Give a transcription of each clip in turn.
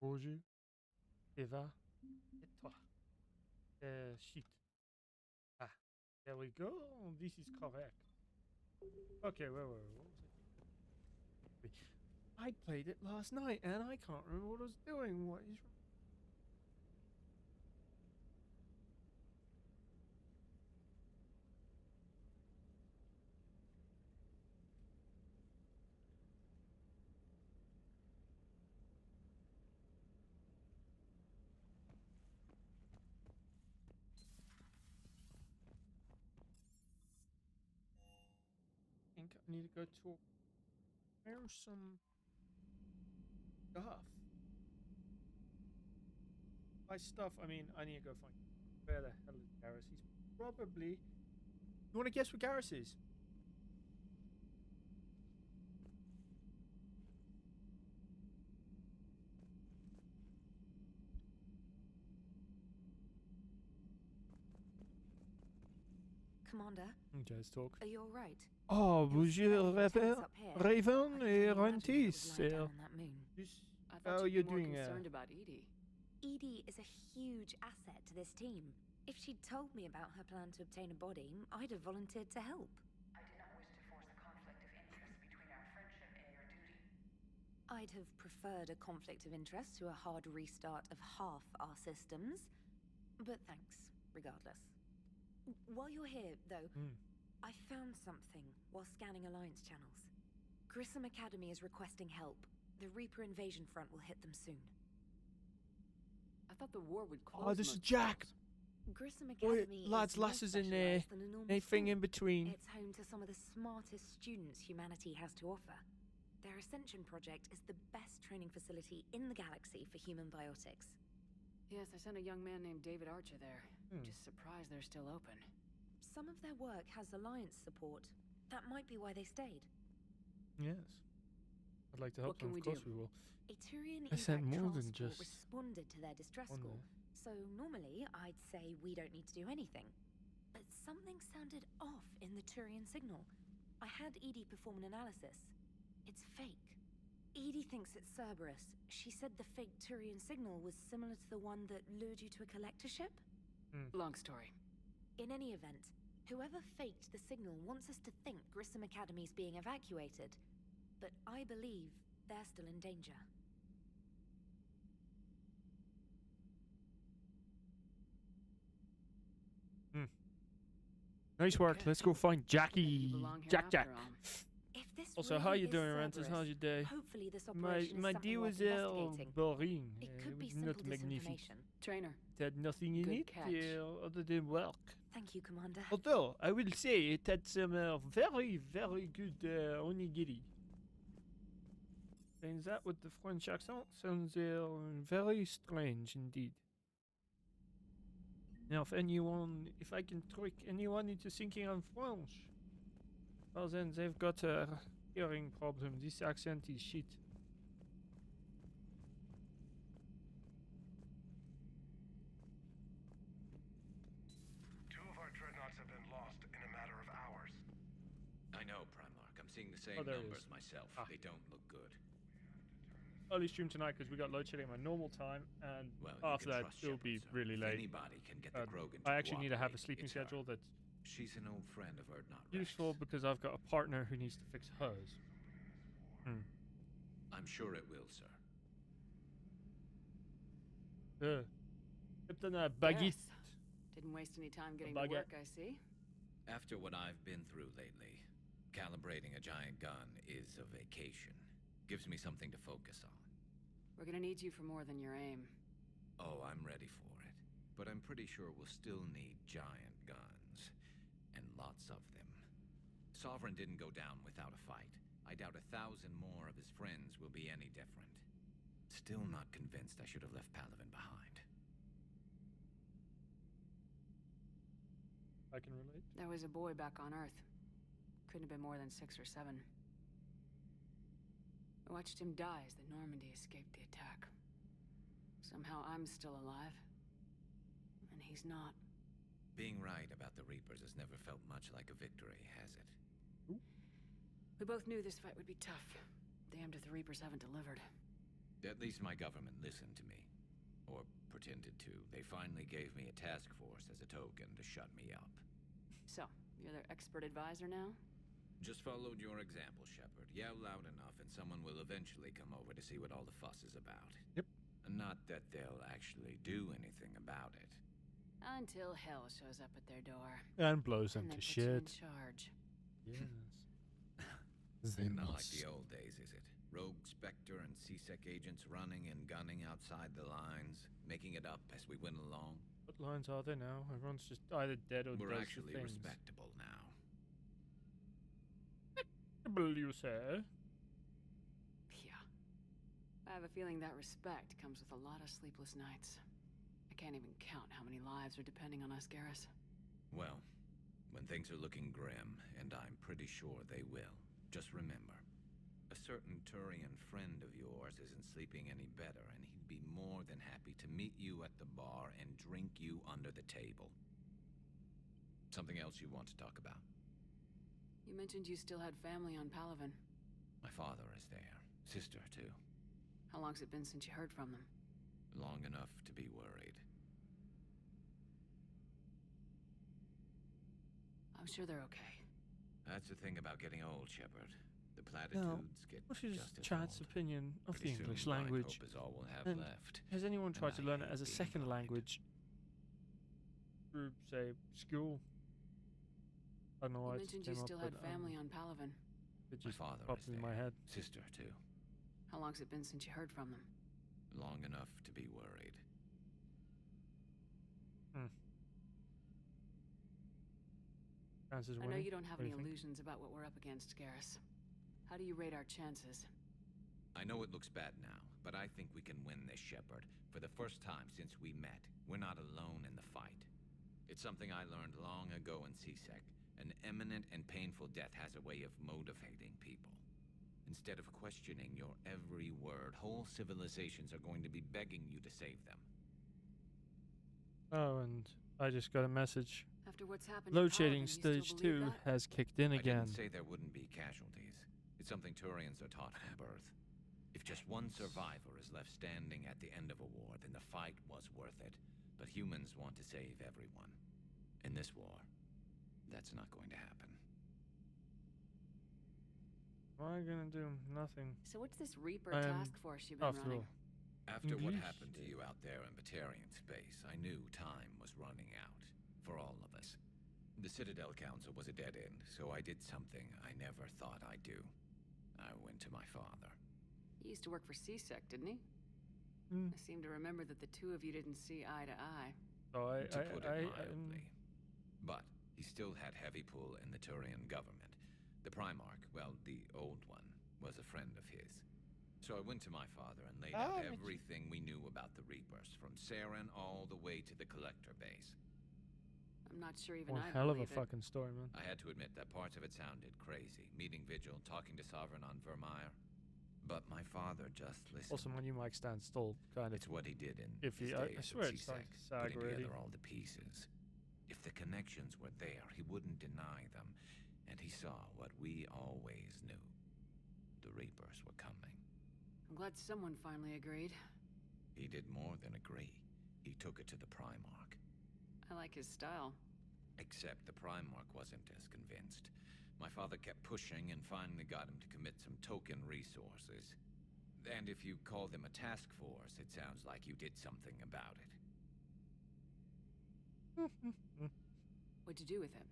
Bonjour. Eva. Et toi. Shit. Ah, there we go. This is correct. Okay, wait. What was it? I played it last night and I can't remember what I was doing. What is wrong? I think I need to go talk. There's some stuff. By stuff, I mean I need to go find. Where the hell is Garrus? He's probably. You want to guess what Garrus is? Commander, Okay, let's talk. are you all right? Oh, bonjour, Tense up here. Raven I et can only imagine what it was Rantis. like down on that moon. I How thought are you'd you be more doing? concerned about Edie. Edie is a huge asset to this team. If she'd told me about her plan to obtain a body, I'd have volunteered to help. I did not wish to force a conflict of interest between our friendship and your duty. I'd have preferred a conflict of interest to a hard restart of half our systems. But thanks, regardless. While you're here, though, I found something while scanning Alliance channels. Grissom Academy is requesting help. The Reaper invasion front will hit them soon. I thought the war would close. Oh, this is most Jack. schools. Grissom Boy, Academy lads, is more lasses in there. specialised than a normal Anything school. in between. It's home to some of the smartest students humanity has to offer. Their Ascension project is the best training facility in the galaxy for human biotics. Yes, I sent a young man named David Archer there. Just surprised they're still open. Some of their work has Alliance support. That might be why they stayed. Yes. I'd like to help What can them. we Of course do? we will. A Turian I sent evac more than transport just responded to their distress one call. there. So normally I'd say we don't need to do anything. But something sounded off in the Turian signal. I had Edie perform an analysis. It's fake. Edie thinks it's Cerberus. She said the fake Turian signal was similar to the one that lured you to a collector ship. Long story. In any event, whoever faked the signal wants us to think Grissom Academy's being evacuated. But I believe they're still in danger. Nice work. Okay. Let's go find You Jackie. belong here Jack. after all. If this Also, really how you is doing, Rantis? Cerberus, How's your day? hopefully this My operation my is something day worth was investigating. boring. It It could be was simple not magnificent. disinformation. Trainer, It had nothing in Good it catch. other than work. Thank you, Commander. Although I will say it had some very good onigiri. Saying that with the French accent sounds very strange indeed. Now, if I can trick anyone into thinking I'm French, well then they've got a hearing problem. This accent is shit. Two of our dreadnoughts have been lost in a matter of hours. I know, Primarch. I'm seeing the same Oh, there it numbers is. myself. Ah. They don't look good. Early stream tonight because we got load shedding at my normal time, and Well, you after can that trust it'll be Shepard, sir. really If late. anybody can get the Um, Krogan to I actually need to have a cooperate, sleeping it's her. schedule that's She's an old friend of Erdnot Rex. useful because I've got a partner who needs to fix hers. I'm sure it will, sir. Captain Baguette. Yes. Didn't waste any time getting to baguette. work, I see. After what I've been through lately, calibrating a giant gun is a vacation. Gives me something to focus on. We're gonna need you for more than your aim. Oh, I'm ready for it. But I'm pretty sure we'll still need giant guns. And lots of them. Sovereign didn't go down without a fight. I doubt 1,000 more of his friends will be any different. Still not convinced I should have left Palaven behind. I can relate. There was a boy back on Earth. Couldn't have been more than 6 or 7. I watched him die as the Normandy escaped the attack. Somehow I'm still alive. And he's not. Being right about the Reapers has never felt much like a victory, has it? We both knew this fight would be tough. Damned if the Reapers haven't delivered. At least my government listened to me. Or pretended to. They finally gave me a task force as a token to shut me up. So, you're their expert advisor now? Just followed your example, Shepard. Yell loud enough and someone will eventually come over to see what all the fuss is about. Yep. Not that they'll actually do anything about it. Until hell shows up at their door. And blows them And to they put you in shit. charge. Yes. Not like the old days, is it? Rogue Spectre and C-Sec agents running and gunning outside the lines, making it up as we went along. What lines are there now? Everyone's just either dead or We're does actually the things. respectable now. Respectable, you say? Yeah. I have a feeling that respect comes with a lot of sleepless nights. I can't even count how many lives are depending on us, Garrus. Well, when things are looking grim, and I'm pretty sure they will, just remember, a certain Turian friend of yours isn't sleeping any better, and he'd be more than happy to meet you at the bar and drink you under the table. Something else you want to talk about? You mentioned you still had family on Palaven. My father is there. Sister, too. How long's it been since you heard from them? Long enough to be worried. I'm sure they're okay. That's the thing about getting old, Shepard. The platitudes get What is just as Chad's old. opinion of Pretty the English soon, blind language? hope is all we'll have And left. has anyone And tried to I learn it hate as a being second blind. language through, say, school? I don't know why You it just mentioned you came up, still had but, family on Palaven. it My just father popped is in there. my head. Sister, too. How long's it been since you heard from them? Long enough to be worried. Chances I know winning? you don't have What do any you think? illusions about what we're up against, Garrus. How do you rate our chances? I know it looks bad now, but I think we can win this, Shepard. For the first time since we met, we're not alone in the fight. It's something I learned long ago in C-Sec. An imminent and painful death has a way of motivating people. Instead of questioning your every word, whole civilizations are going to be begging you to save them. Oh, and I just got a message. After what's happened Load to shedding Palaven, you stage still 2 believe that? has kicked in I again. didn't say there wouldn't be casualties. It's something Turians are taught from birth. If just one survivor is left standing at the end of a war, then the fight was worth it. But humans want to save everyone. In this war, that's not going to happen. What am I gonna do? Nothing. So what's this Reaper I am, task force you've been After running? all. After what English. happened to you out there in Batarian space, I knew time was running out. For all of us. The Citadel Council was a dead end, so I did something I never thought I'd do. I went to my father. He used to work for C-Sec, didn't he? Mm. I seem to remember that the two of you didn't see eye to eye. So To put it mildly. But he still had heavy pull in the Turian government. The Primarch, well, the old one, was a friend of his. So I went to my father and laid out everything we knew about the Reapers, from Saren all the way to the Collector base. I'm not sure even One I hell of a believe it. fucking story, man. I had to admit that parts of it sounded crazy. Meeting Vigil, talking to Sovereign on Vermeer. But my father just listened. Also, my new mic stand still kind of It's what he did in iffy. his I days swear with it's starting C-Sec, to sag putting already. together all the pieces. If the connections were there, he wouldn't deny them. And he saw what we always knew. The Reapers were coming. I'm glad someone finally agreed. He did more than agree. He took it to the Primarch. I like his style. Except the Primarch wasn't as convinced. My father kept pushing and finally got him to commit some token resources. And if you call them a task force, it sounds like you did something about it. What'd you do with him?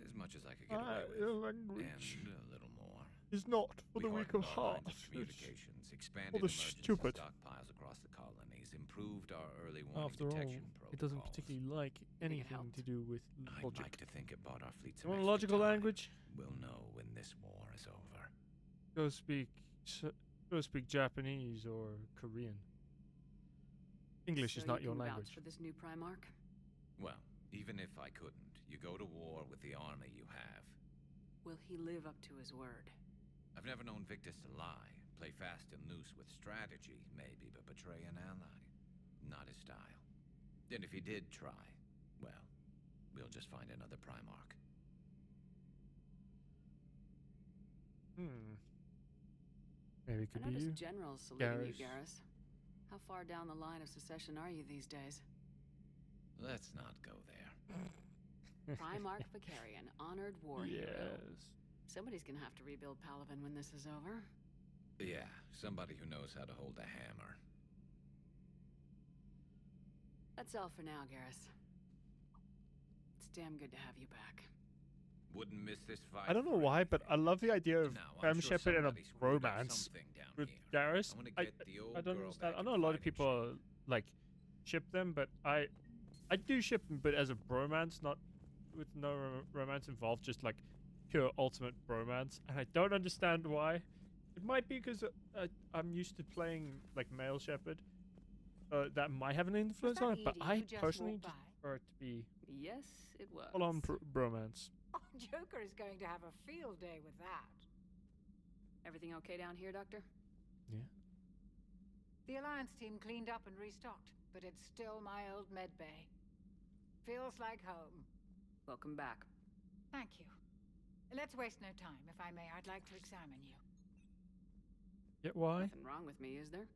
As much as I could get away with. language And a little more. is not for We the weak hardened of our lines heart. communications, expanded for the emergency stupid. stockpiles across the colonies, improved our early warning After all, detection it protocols. doesn't particularly like anything helped? to do with I'd logic. like to think it bought our fleet You some want a extra logical time. language? We'll know when this war is over. Go speak Japanese or Korean. English So is not you your can language. vouch for this new Primarch? Well, even if I couldn't, you go to war with the army you have. Will he live up to his word? I've never known Victus to lie. Play fast and loose with strategy, maybe, but betray an ally. Not his style. And if he did try, well, we'll just find another Primarch. Maybe it I could be noticed you. generals saluting you, Garrus. Garrus. How far down the line of secession are you these days? Let's not go there. Primarch Vicarian, honored war hero. Yes. Somebody's gonna have to rebuild Palaven when this is over. Yeah, somebody who knows how to hold a hammer. That's all for now, Garrus. It's damn good to have you back. Wouldn't miss this fight. I don't know for why, but I love the idea of Now, I'm Fem sure Shepard and a somebody screwed up romance something down with here. Garrus. I wanna I get the old don't girl understand. back I know in a lot of fighting people like ship them, but I do ship them, but as a bromance, not with no romance involved, just like pure ultimate bromance. And I don't understand why. It might be because I'm used to playing like male Shepherd. That might have an influence on it, but I personally just prefer it to be Yes, it was. full-on bromance. Oh, Joker is going to have a field day with that. Everything okay down here, Doctor? Yeah. The Alliance team cleaned up and restocked, but it's still my old med bay. Feels like home. Welcome back. Thank you. Let's waste no time. If I may, I'd like to examine you. Yeah, why? Nothing wrong with me, is there?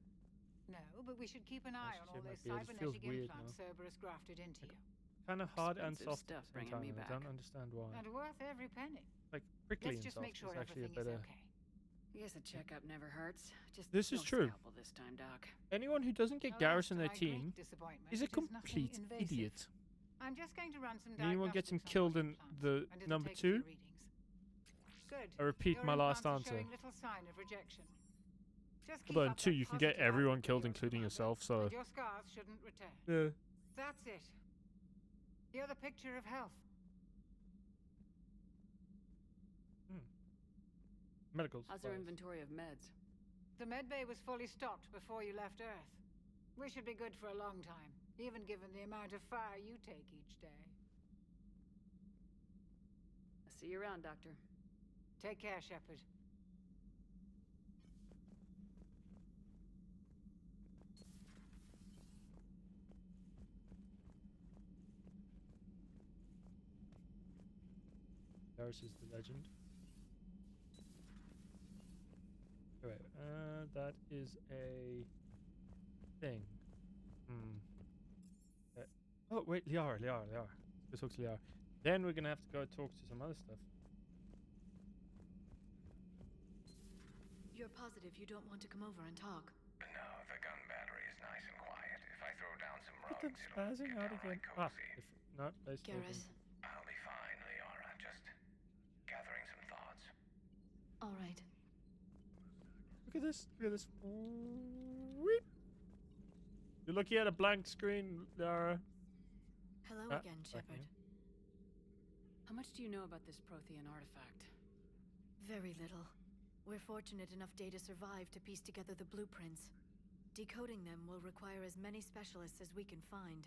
No, but we should keep an eye on all Actually, those it might be. It feels cybernetic weird implants Cerberus grafted into you. Kind of hard and Expensive soft stuff at the same bringing me time. I don't back. understand why. And worth every penny. Like prickly Let's and just soft make sure is actually a everything better. is okay. I guess a checkup never hurts. Just This is no true. scalpel this time, Doc. Anyone who doesn't get Alas, Garrus in to their my great team disappointment, is a it nothing complete invasive. idiot. I'm just going to run some And anyone gets him diagnostics on killed your in implants, the and it'll number take a few 2. readings. Good. I repeat Your my last implants are answer. showing little sign of rejection. Just keep Although in up 2 that you can get positive everyone outlook killed, for your including survival, yourself. So and your scars shouldn't return. yeah. That's it. You're the picture of health. Medical How's our supplies. inventory of meds? The med bay was fully stocked before you left Earth. We should be good for a long time, even given the amount of fire you take each day. I'll see you around, Doctor. Take care, Shepard. Garrus is the legend. Okay, that is a thing. Oh wait, Liara. Let's talk to Liara. Then we're gonna have to go talk to some other stuff. You're positive you don't want to come over and talk? No, the gun battery is nice and quiet. If I throw down some Put rugs, them it'll spazzing get out again. downright cozy. If not, they still Garrus, I'll be fine, Liara. Just gathering some thoughts. all right. Look at this. Look at this. Weep. You're looking at a blank screen, Liara. Hello Ah, again, back Shepard. in. How much do you know about this Prothean artifact? Very little. We're fortunate enough Data survived to piece together the blueprints. Decoding them will require as many specialists as we can find.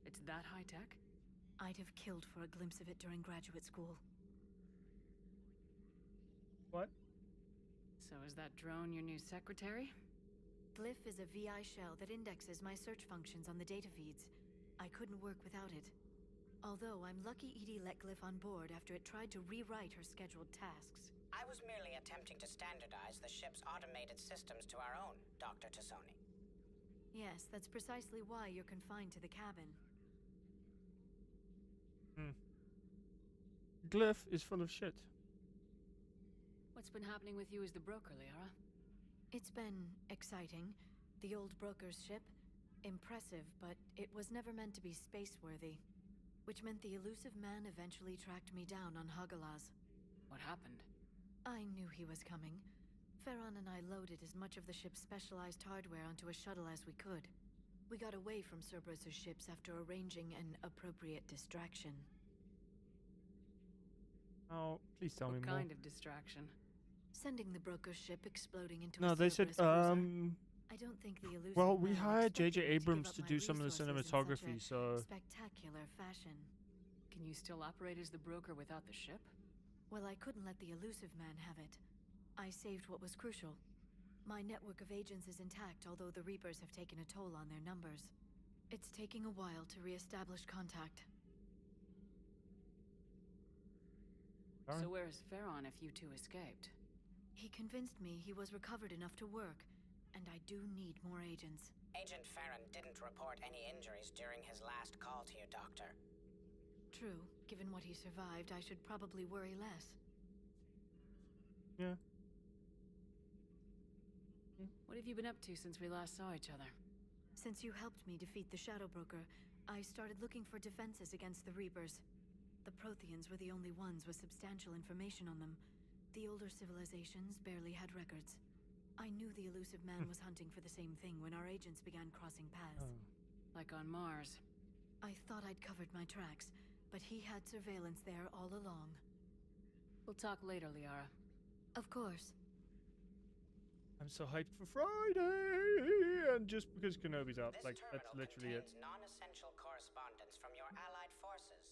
It's that high tech? I'd have killed for a glimpse of it during graduate school. What? So is that drone your new secretary? Glyph is a VI shell that indexes my search functions on the data feeds. I couldn't work without it. Although I'm lucky Edie let Glyph on board after it tried to rewrite her scheduled tasks. I was merely attempting to standardize the ship's automated systems to our own, Dr. Tassoni. Yes, that's precisely why you're confined to the cabin. Glyph is full of shit. What's been happening with you as the broker, Liara? It's been exciting. The old broker's ship. Impressive, but it was never meant to be space-worthy. Which meant the elusive man eventually tracked me down on Hagalaz. What happened? I knew he was coming. Farron and I loaded as much of the ship's specialized hardware onto a shuttle as we could. We got away from Cerberus' ships after arranging an appropriate distraction. Oh, please tell me What more. kind of distraction? Sending the broker's ship exploding into No, a they said, Cerberus cruiser. I don't think the elusive well, we man hired expected J.J. me to give Abrams up to my do some of the resources in such cinematography, a so spectacular fashion. Can you still operate as the broker without the ship? Well, I couldn't let the elusive man have it. I saved what was crucial. My network of agents is intact, although the Reapers have taken a toll on their numbers. It's taking a while to re-establish contact. Alright. So where is Farron if you two escaped? He convinced me he was recovered enough to work, and I do need more agents. Agent Farron didn't report any injuries during his last call to you, Doctor. True. Given what he survived, I should probably worry less. Yeah. What have you been up to since we last saw each other? Since you helped me defeat the Shadow Broker, I started looking for defenses against the Reapers. The Protheans were the only ones with substantial information on them. The older civilizations barely had records. I knew the elusive man was hunting for the same thing when our agents began crossing paths. Like on Mars. I thought I'd covered my tracks, but he had surveillance there all along. We'll talk later, Liara. Of course. I'm so hyped for Friday, and just because Kenobi's out, This like that's terminal literally it. contains non-essential correspondence from your allied forces.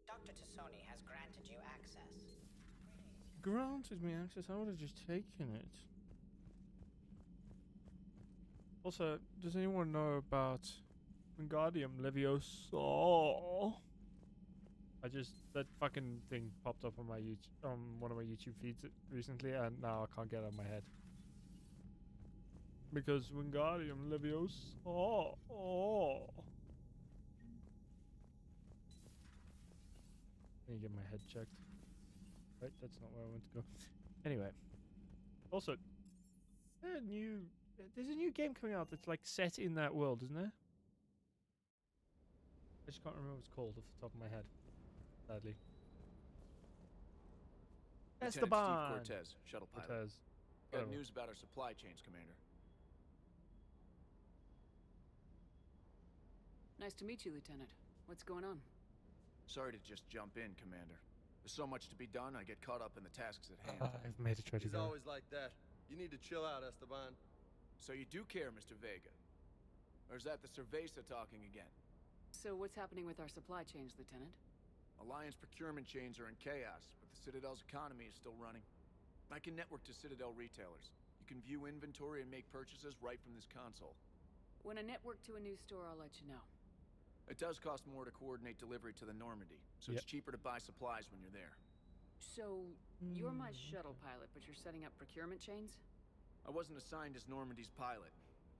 Dr. Tassoni has granted you access. Granted me access. I would have just taken it. Also, does anyone know about Wingardium Leviosa? That fucking thing popped up on my one of my YouTube feeds recently, and now I can't get it out of my head. Because Wingardium Leviosa. Let me get my head checked. Right, that's not where I want to go. Anyway, also, there's a new game coming out that's like set in that world, isn't there? I just can't remember what it's called off the top of my head, sadly. Lieutenant Steve Esteban! Cortez, shuttle pilot. Cortez. Got Whatever. news about our supply chains, Commander. Nice to meet you, Lieutenant. What's going on? Sorry to just jump in, Commander. There's so much to be done, I get caught up in the tasks at hand. I've made a try to He's go. always like that. You need to chill out, Esteban. So you do care, Mr. Vega? Or is that the Cerveza talking again? So what's happening with our supply chains, Lieutenant? Alliance procurement chains are in chaos, but the Citadel's economy is still running. I can network to Citadel retailers. You can view inventory and make purchases right from this console. When I network to a new store, I'll let you know. It does cost more to coordinate delivery to the Normandy, so it's cheaper to buy supplies when you're there. So, you're my shuttle pilot, but you're setting up procurement chains? I wasn't assigned as Normandy's pilot.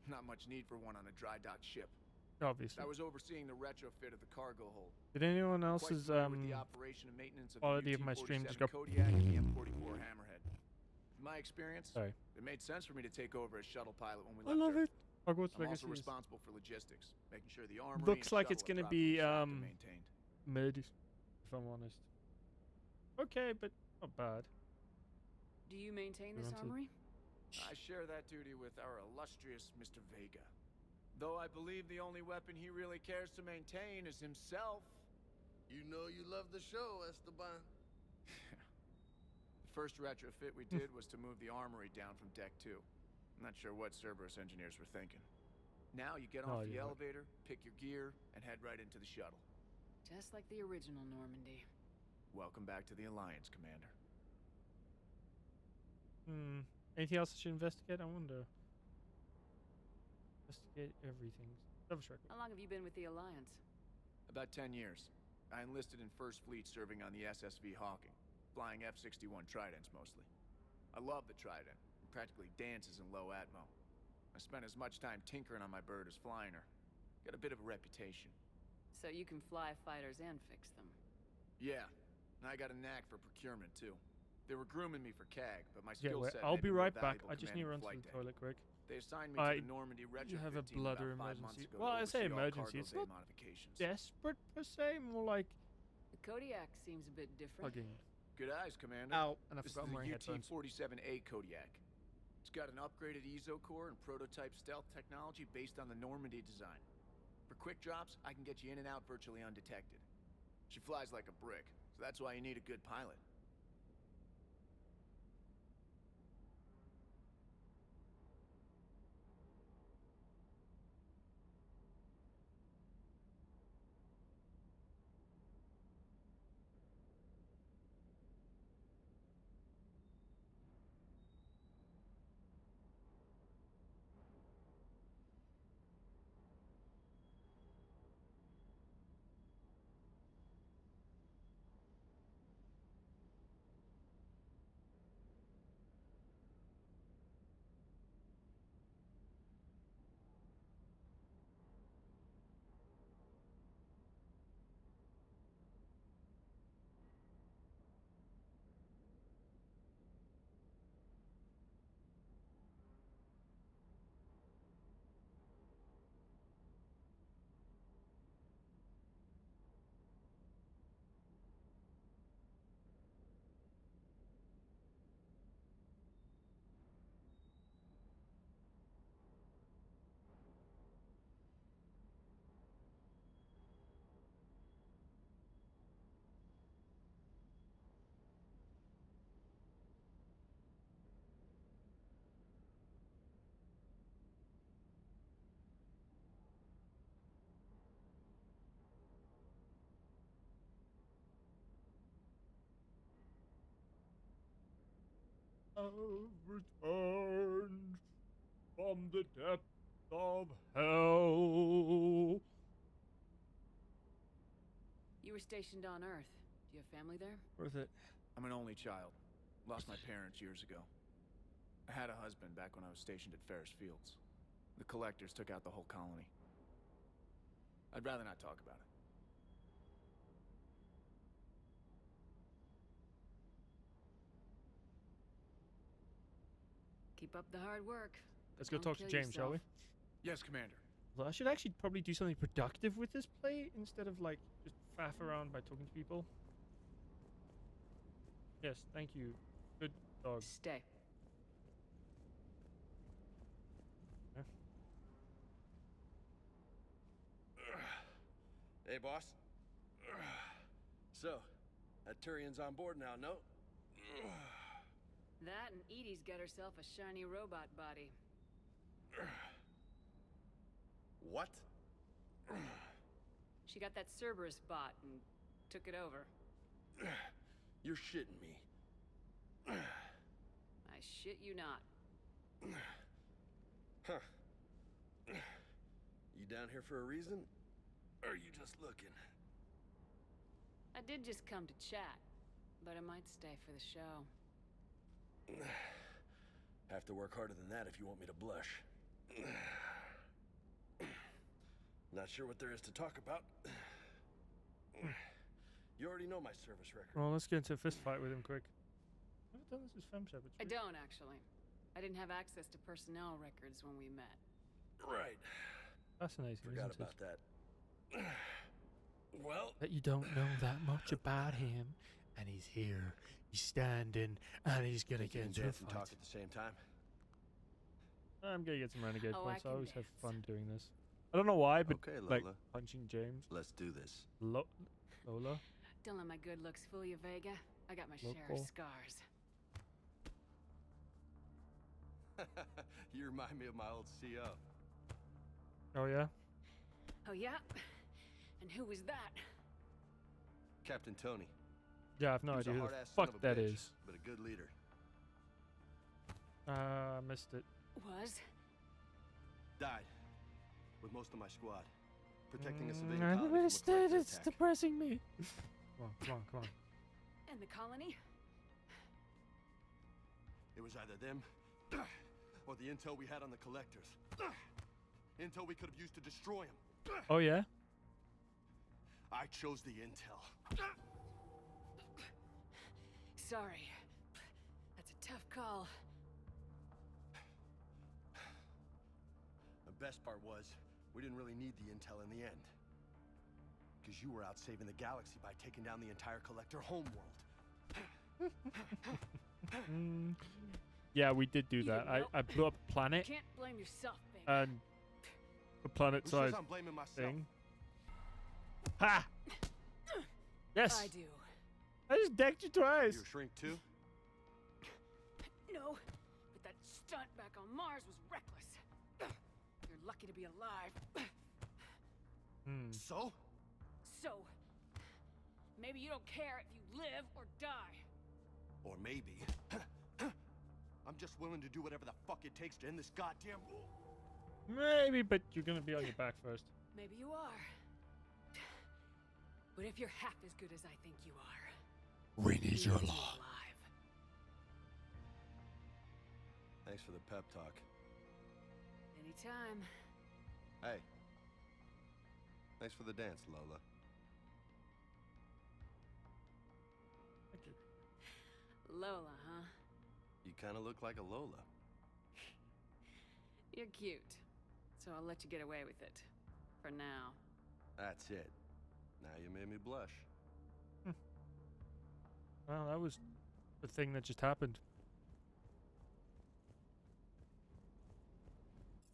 Not much need for one on a dry dock ship. Obviously. I was overseeing the retrofit of the cargo hold. Did anyone Quite else's familiar with the operation and maintenance of quality the of my stream just UT-47 go? Kodiak and the M44 Hammerhead. In my experience, Sorry. it made sense for me to take over as shuttle pilot when we I left love Earth. it. Hogwarts I'm Legacy also is responsible for logistics, making sure the armory looks and like it's shuttle gonna are be properly stocked and maintained. mid, if I'm honest. Okay, but not bad. Do you maintain We this want to- armory? I share that duty with our illustrious Mr. Vega. Though I believe the only weapon he really cares to maintain is himself. You know you love the show, Esteban. The first retrofit we did was to move the armory down from Deck 2. I'm not sure what Cerberus engineers were thinking. Now you get off the you're right. elevator, pick your gear, and head right into the shuttle. Just like the original Normandy. Welcome back to the Alliance, Commander. Anything else I should investigate? I wonder. Investigate everything. Double check. How long have you been with the Alliance? About 10 years. I enlisted in First Fleet serving on the SSV Hawking, flying F-61 Tridents mostly. I love the Trident. It practically dances in low atmo. I spent as much time tinkering on my bird as flying her. Got a bit of a reputation. So you can fly fighters and fix them. Yeah, and I got a knack for procurement too. They were grooming me for CAG, but my Yeah, skill wait, set I'll made be me more right back. valuable I just need to run commanding to the flight toilet quick. They assigned me I to the Normandy retrofit have a team bladder about 5 months emergency. ago Well, to I say oversee all emergency, cargo it's bay not modifications. Desperate per se, more like The Kodiak seems a bit different. hugging. Good eyes, Commander. Ow, and I This is forgot I'm wearing the headphones. UT-47A Kodiak. It's got an upgraded EZO core and prototype stealth technology based on the Normandy design. For quick drops, I can get you in and out virtually undetected. She flies like a brick, so that's why you need a good pilot. returned from the depths of hell. You were stationed on Earth. Do you have family there? Worth it. I'm an only child. Lost my parents years ago. I had a husband back when I was stationed at Ferris Fields. The collectors took out the whole colony. I'd rather not talk about it. Keep up the hard work. Let's go talk to James, shall we? Yes, Commander. Well, I should actually probably do something productive with this play instead of like just faff around by talking to people. Yes, thank you. Good dog. Stay. Okay. Hey, boss. So, that Turian's on board now, no? That and Edie's got herself a shiny robot body. What? She got that Cerberus bot and took it over. You're shitting me. I shit you not. Huh. You down here for a reason? Or are you just looking? I did just come to chat, but I might stay for the show. Have to work harder than that if you want me to blush. Not sure what there is to talk about. You already know my service record. Well, let's get into a fist fight with him quick. I've done this with FemShep. I don't, actually. I didn't have access to personnel records when we met. Right. Fascinating. Forgot isn't about it? that. Well, That you don't know that much about him, and he's here. He's standing, and he's gonna think you get can into a dance and fight. talk at the same time. I'm gonna get some renegade Oh, points. I I can always have dance. fun doing this. I don't know why, but Okay, like Lola. punching James. Let's do this. Lola. Don't let my good looks fool you, Vega. I got my share Local. of scars. You remind me of my old CO. Oh yeah. Oh, yeah? And who was that? Captain Tony. Yeah, I've no He was a idea who the hard-ass son of fuck a that bitch, is. but a good leader. Missed it. Was? Died. With most of my squad. Protecting a civilian I colony from a missed it. collector It's attack. depressing me. Come on, come on, come on. And the colony? It was either them or the intel we had on the collectors. Intel we could have used to destroy them. Oh yeah. I chose the intel. Sorry. That's a tough call. The best part was, we didn't really need the intel in the end. Because you were out saving the galaxy by taking down the entire collector homeworld. Yeah, we did do You that. didn't know. I blew up a planet Can't blame yourself, baby. and a Who planet-sized says I'm blaming myself? thing. Ha! Yes. I do. I just decked you twice. You a shrink too? No, but that stunt back on Mars was reckless. You're lucky to be alive. So? So, maybe you don't care if you live or die. Or maybe... I'm just willing to do whatever the fuck it takes to end this goddamn war. Maybe, but you're gonna be on your back first. Maybe you are. But if you're half as good as I think you are, We need you'll your be law. alive. Thanks for the pep talk. Anytime. Hey. Thanks for the dance, Lola. Thank you. Lola, huh? You kind of look like a Lola. You're cute. So I'll let you get away with it. For now. That's it. Now you made me blush. Well, that was the thing that just happened.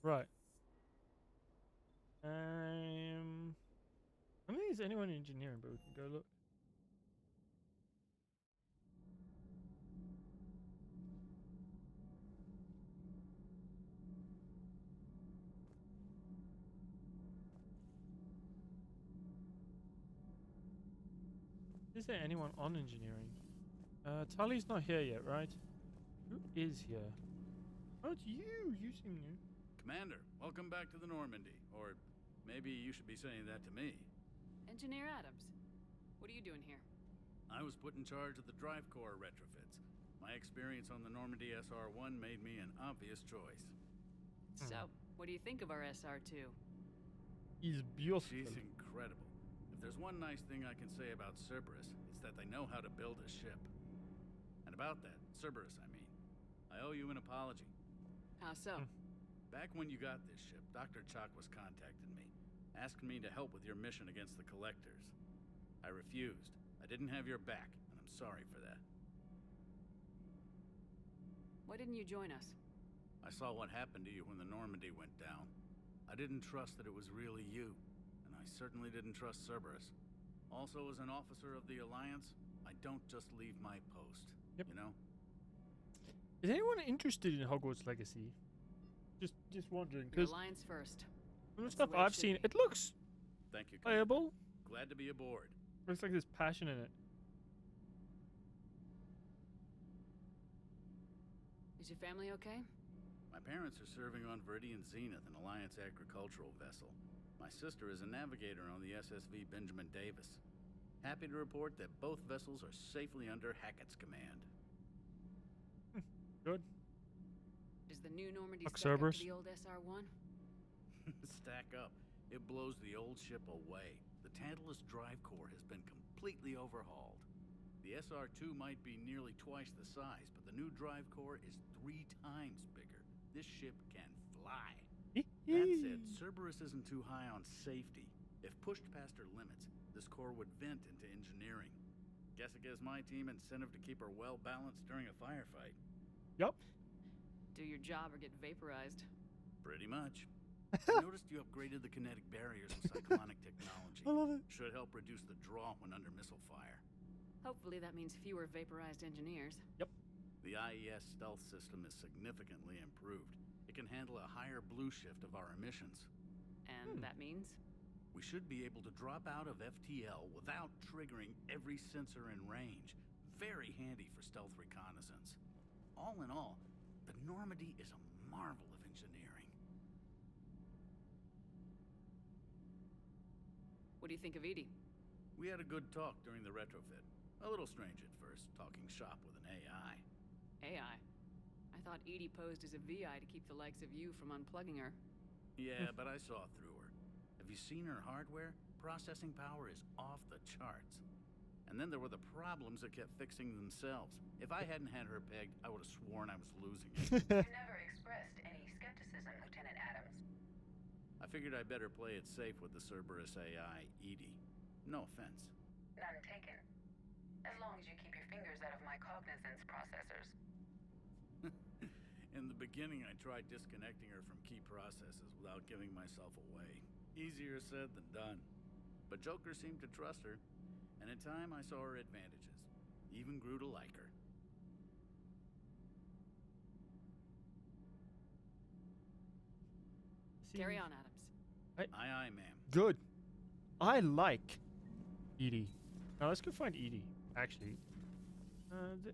Right. I don't think there's anyone in engineering, but we can go look. Is there anyone on engineering? Tully's not here yet, right? Who is here? Oh, it's you. You seem new. Commander, welcome back to the Normandy. Or maybe you should be saying that to me. Engineer Adams, what are you doing here? I was put in charge of the drive core retrofits. My experience on the Normandy SR-1 made me an obvious choice. So, what do you think of our SR-2? He's beautiful. She's incredible. If there's one nice thing I can say about Cerberus, it's that they know how to build a ship. And about that, Cerberus, I mean, I owe you an apology. How so? Back when you got this ship, Dr. Chalk was contacting me, asking me to help with your mission against the Collectors. I refused. I didn't have your back, and I'm sorry for that. Why didn't you join us? I saw what happened to you when the Normandy went down. I didn't trust that it was really you, and I certainly didn't trust Cerberus. Also, as an officer of the Alliance, I don't just leave my post, you know? Is anyone interested in Hogwarts Legacy? Just wondering, Your because Alliance first. from the That's stuff the way it I've should seen, be. it looks Thank you, playable. Glad to be aboard. Looks like there's passion in it. Is your family okay? My parents are serving on Viridian Zenith, an Alliance agricultural vessel. My sister is a navigator on the SSV Benjamin Davis. Happy to report that both vessels are safely under Hackett's command. Good. Does the new Normandy Fuck stack up Cerberus. to the old SR-1? Stack up. It blows the old ship away. The Tantalus drive core has been completely overhauled. The SR-2 might be nearly twice the size, but the new drive core is 3 times bigger. This ship can fly. That said, Cerberus isn't too high on safety. If pushed past her limits, this core would vent into engineering. Guess it gives my team incentive to keep her well balanced during a firefight. Yup. Do your job or get vaporized. Pretty much. I noticed you upgraded the kinetic barriers with cyclonic technology. I love it. Should help reduce the draw when under missile fire. Hopefully that means fewer vaporized engineers. Yep. The IES stealth system is significantly improved. It can handle a higher blue shift of our emissions. And that means? We should be able to drop out of FTL without triggering every sensor in range. Very handy for stealth reconnaissance. All in all, the Normandy is a marvel of engineering. What do you think of Edie? We had a good talk during the retrofit. A little strange at first, talking shop with an AI. AI? I thought Edie posed as a VI to keep the likes of you from unplugging her. Yeah, but I saw through her. Have you seen her hardware? Processing power is off the charts. And then there were the problems that kept fixing themselves. If I hadn't had her pegged, I would have sworn I was losing it. You never expressed any skepticism, Lieutenant Adams. I figured I'd better play it safe with the Cerberus AI, Edie. No offense. None taken. As long as you keep your fingers out of my cognizance processors. In the beginning, I tried disconnecting her from key processes without giving myself away. Easier said than done. But Joker seemed to trust her, and in time I saw her advantages. Even grew to like her. Carry on, Adams. Aye, aye, ma'am. Good. I like Edie. Now let's go find Edie. Actually,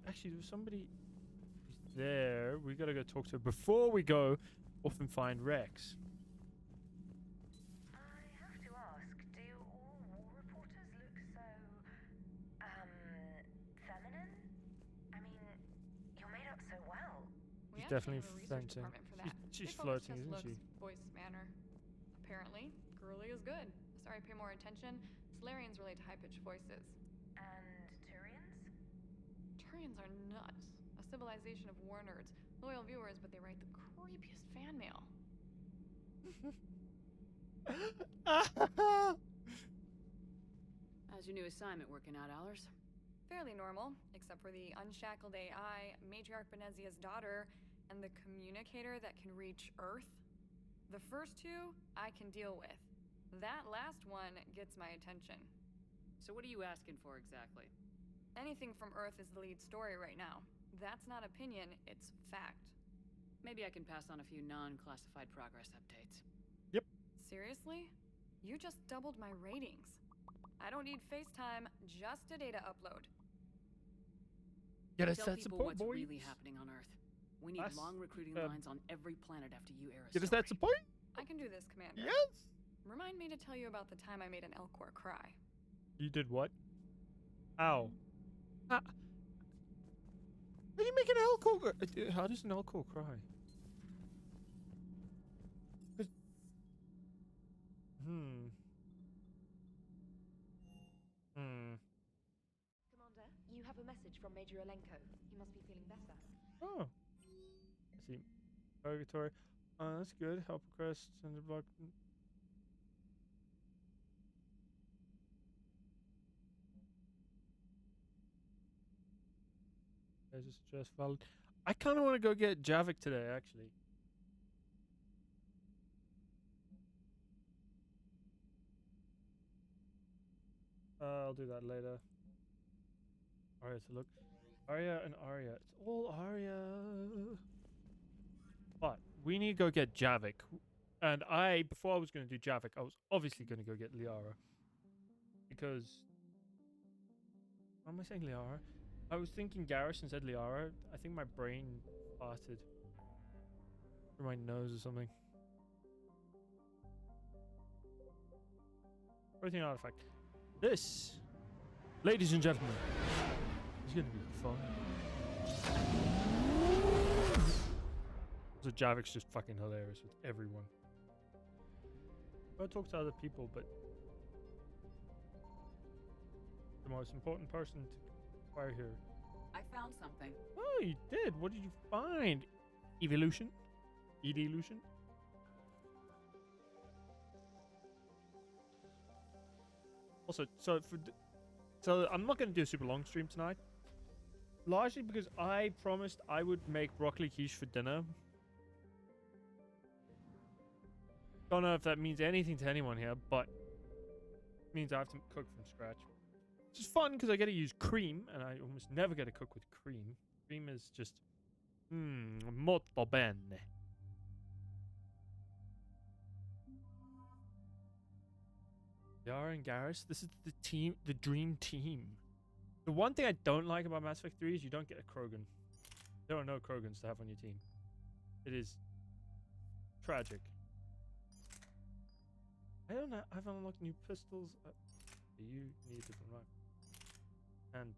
actually, there's somebody who's there. We gotta go talk to her before we go off and find Rex. I have to ask, do all war reporters look so, feminine? I mean, you're made up so well. She's definitely fencing. She's They focus flirting, just isn't she? looks, voice, manner. Apparently, girly is good. Sorry, pay more attention. Solarians relate to high-pitched voices. And Turians? Turians are nuts. A civilization of war nerds. Loyal viewers, but they write the creepiest fan mail. How's your new assignment working out, Allers? Fairly normal, except for the unshackled AI, Matriarch Benezia's daughter, and the communicator that can reach Earth. The first two, I can deal with. That last one gets my attention. So what are you asking for exactly? Anything from Earth is the lead story right now. That's not opinion, it's fact. Maybe I can pass on a few non-classified progress updates. Yep. Seriously? You just doubled my ratings. I don't need FaceTime, just a data upload. Get us Tell that people support, what's boys. really happening on Earth. We need Us, long recruiting lines on every planet after you air a Get us that story. support. I can do this, Commander. Yes. Remind me to tell you about the time I made an Elcor cry. You did what? Ow. How do you make an Elcor? How does an Elcor cry? 'Cause- Commander, you have a message from Major Alenko. He must be feeling better. Oh. I see. Purgatory. That's good. Help request. Send a block. I just valid. I kind of want to go get Javik today, actually. I'll do that later. Arya to look. Arya and Arya. It's all Arya. But we need to go get Javik. And before I was going to do Javik, I was obviously going to go get Liara. Because... Why am I saying Liara? I was thinking Garrus and said Liara. I think my brain farted. Through my nose or something. Everything artifact. This, ladies and gentlemen, is going to be fun. So Javik's just fucking hilarious with everyone. I talk to other people, but the most important person to acquire here. I found something. Oh, you did? What did you find? Evolution? Edelution? Also, so I'm not going to do a super long stream tonight. Largely because I promised I would make broccoli quiche for dinner. Don't know if that means anything to anyone here, but it means I have to cook from scratch. Which is fun because I get to use cream, and I almost never get to cook with cream. Cream is just molto bene. Yara and Garrus, this is the dream team. The one thing I don't like about Mass Effect 3 is you don't get a Krogan. There are no Krogans to have on your team. It is tragic. I don't know. I've unlocked new pistols. You need a different rifle. And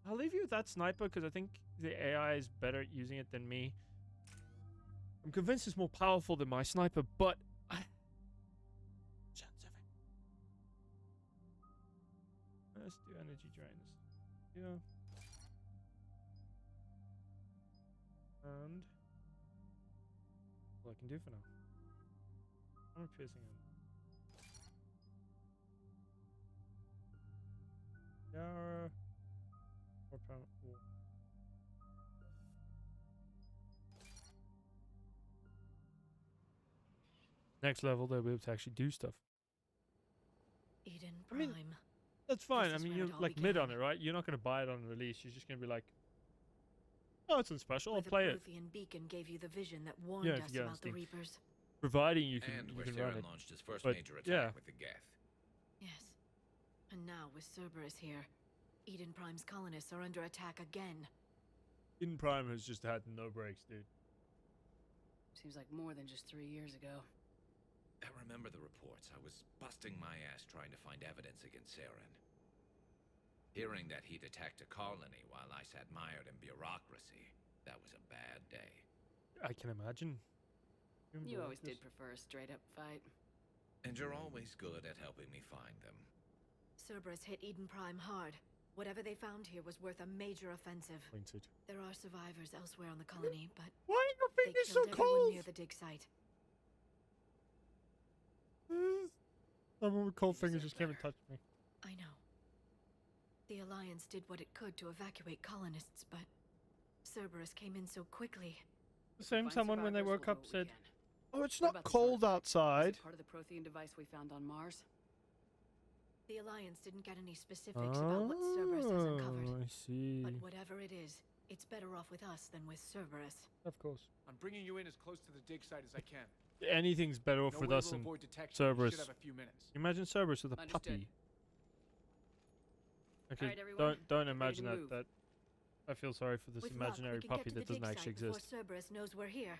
I'll leave you with that sniper because I think the AI is better at using it than me. I'm convinced it's more powerful than my sniper, but let's do energy drains. Yeah. And all I can do for now. I'm piercing him. Yara. Or next level, they'll be able to actually do stuff. Eden Prime. I mean, that's fine. I mean, you're like mid on it, right? You're not going to buy it on release. You're just going to be like, oh, it's on special. I'll play it. The Prothean beacon gave you the vision that warned us about the Reapers. Providing you can, and you can where run Saren it. launched his first But, major attack with the Geth. Yes. And now with Cerberus here, Eden Prime's colonists are under attack again. Eden Prime has just had no breaks, dude. Seems like more than just 3 years ago. I remember the reports. I was busting my ass trying to find evidence against Saren. Hearing that he'd attacked a colony while I sat mired in bureaucracy, that was a bad day. I can imagine. You always did prefer a straight-up fight. And you're always good at helping me find them. Cerberus hit Eden Prime hard. Whatever they found here was worth a major offensive. Pointed. There are survivors elsewhere on the colony, but why are your fingers so cold? cold? Near the dig site. Someone with cold fingers just came and touched me. I know. The Alliance did what it could to evacuate colonists, but Cerberus came in so quickly. The same someone when they woke up said, "Oh, it's What not about the cold Starfleet? outside." Is it part of the Prothean device we found on Mars? The Alliance didn't get any specifics about what Cerberus has uncovered. I see. But whatever it is, it's better off with us than with Cerberus. Of course. I'm bringing you in as close to the dig site as I can. Anything's better off with us than Cerberus. Should have a few minutes. Imagine Cerberus with a Understood. puppy. Okay, All right, everyone. don't Ready imagine to that. move. That I feel sorry for this With imaginary luck, we can puppy get to that the doesn't dig actually site before exist. Cerberus knows we're here.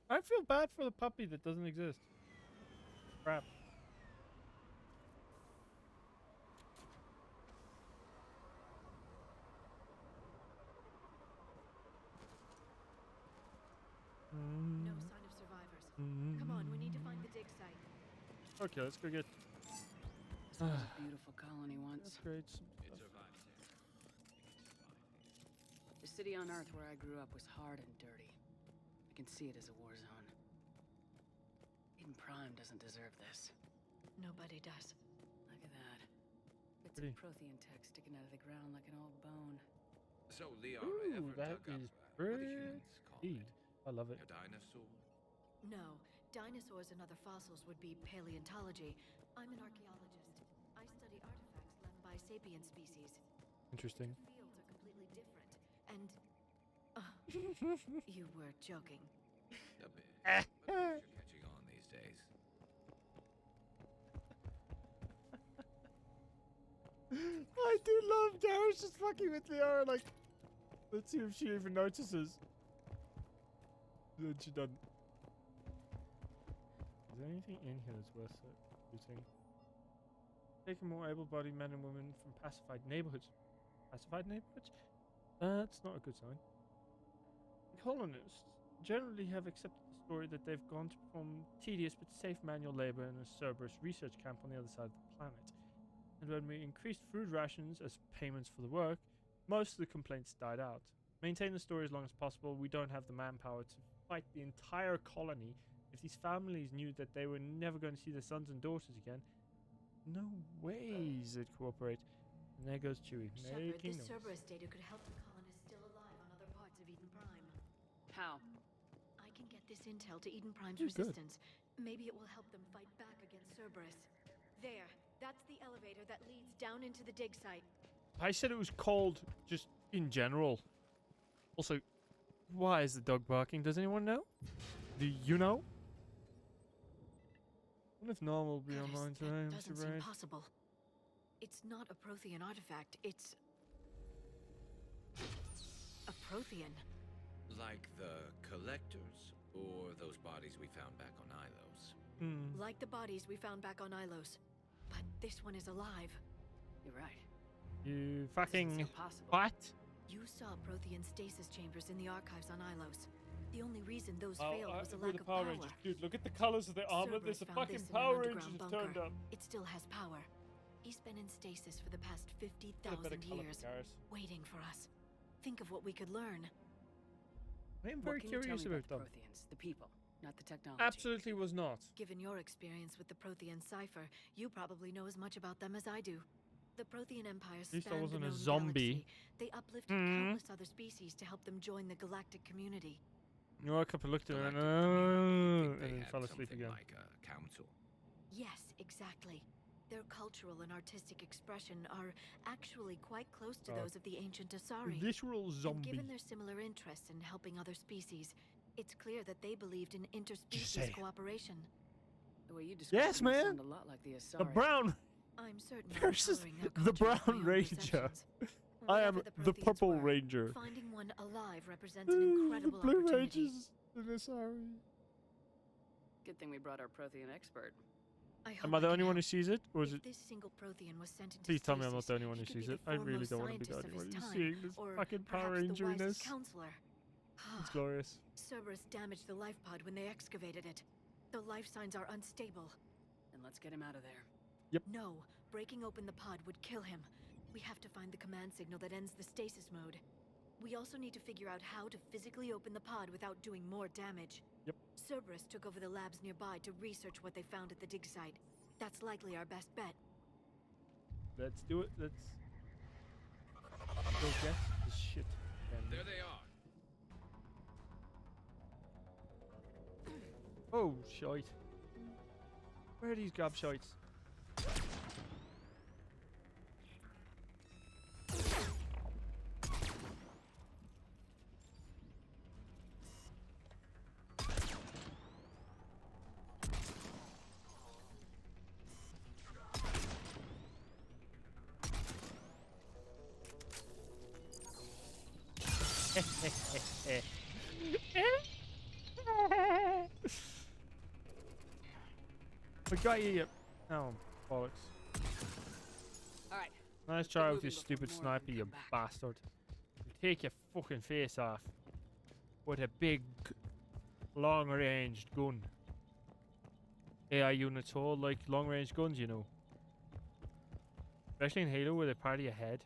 I feel bad for the puppy that doesn't exist. Crap. No sign of survivors. Come on, we need to find the dig site. Okay, let's go get. This was a beautiful colony once. Great. It survived, Sarah. The city on Earth where I grew up was hard and dirty. I can see it as a war zone. Eden Prime doesn't deserve this. Nobody does. Look at that. Bits Pretty. of Prothean tech sticking out of the ground like an old bone. So, Liara Ooh, ever that dug up, is what do humans call pretty. it? I love it. A dinosaur? No, dinosaurs and other fossils would be paleontology. I'm an archaeologist. I study artifacts left by sapient species. Interesting. The fields are completely different. And you were joking. A bit. But you're catching on these days. I do love Darius just fucking with Liara. Like, let's see if she even notices. Then she doesn't. Is there anything in here that's worth looting? Taking more able-bodied men and women from pacified neighborhoods. Pacified neighborhoods? That's not a good sign. The colonists generally have accepted the story that they've gone to perform tedious but safe manual labor in a Cerberus research camp on the other side of the planet. And when we increased food rations as payments for the work, most of the complaints died out. Maintain the story as long as possible. We don't have the manpower to fight the entire colony. If these families knew that they were never going to see their sons and daughters again, no ways they'd cooperate. And there goes Chewie, Shepard, making this noise. Cerberus data could help the colonists still alive on other parts of Eden Prime. How? I can get this intel to Eden Prime's Oh, good. resistance. Maybe it will help them fight back against Cerberus. There, that's the elevator that leads down into the dig site. I said it was cold just in general. Also, why is the dog barking? Does anyone know? Do you know? What if normal will be Curtis, online that today? doesn't seem possible. It's not a Prothean artifact. It's a Prothean. Like the collectors? Or those bodies we found back on Ilos? Like the bodies we found back on Ilos. But this one is alive. You're right. You fucking... impossible. What? You saw Prothean stasis chambers in the archives on Ilos. The only reason those failed was a we're lack the of Power power. Rangers. Dude, look at the colors of the armor. Cerberus There's a found fucking this in an Power underground Rangers bunker. turned up. It still has power. He's been in stasis for the past Get a 50,000 better color, years, Garrus. waiting for us. Think of what we could learn. I am What very can you tell curious me about the them. Protheans, the people, not the technology? Absolutely was not. Given your experience with the Prothean cipher, you probably know as much about them as I do. The Prothean Empire least I spanned wasn't the a known zombie. galaxy. They uplifted countless other species to help them join the galactic community. You know, I could have looked at it and, Think they and then had fell asleep something again. like a council? Yes, exactly. Their cultural and artistic expression are actually quite close to those of the ancient Asari. Literal And zombie. given their similar interests in helping other species, it's clear that they believed in say interspecies it. cooperation. The way you describe Yes, them, they man. sound a lot like the The Asari. brown. I'm certain I'm Versus coloring their the culture with my Brown own Ranger. perceptions. I am Whatever the Protheans Purple were, Ranger. Finding one alive represents an incredible the Blue opportunity. Rangers. Sorry. Good thing we brought our Prothean expert. I hope Am I the can only one who help. sees it, or is If it? this single Prothean was sent into Please tell me I'm not stasis, the only one he who could be sees the it. I really foremost don't want to be the scientist only of one his who's time, seeing this or fucking Power perhaps the wisest Rangeriness. counselor. It's glorious. Cerberus damaged the life pod when they excavated it. The life signs are unstable. Then let's get him out of there. No, breaking open the pod would kill him. We have to find the command signal that ends the stasis mode. We also need to figure out how to physically open the pod without doing more damage. Yep. Cerberus took over the labs nearby to research what they found at the dig site. That's likely our best bet. Let's do it. Let's go get the shit. There they are. Oh, shite. Where are these gobshites? We got you. Oh, bollocks. Alright. Nice try with your stupid sniper, you bastard. Take your fucking face off. With a big, long-ranged gun. AI units hold like long-range guns, you know. Especially in Halo where they party ahead.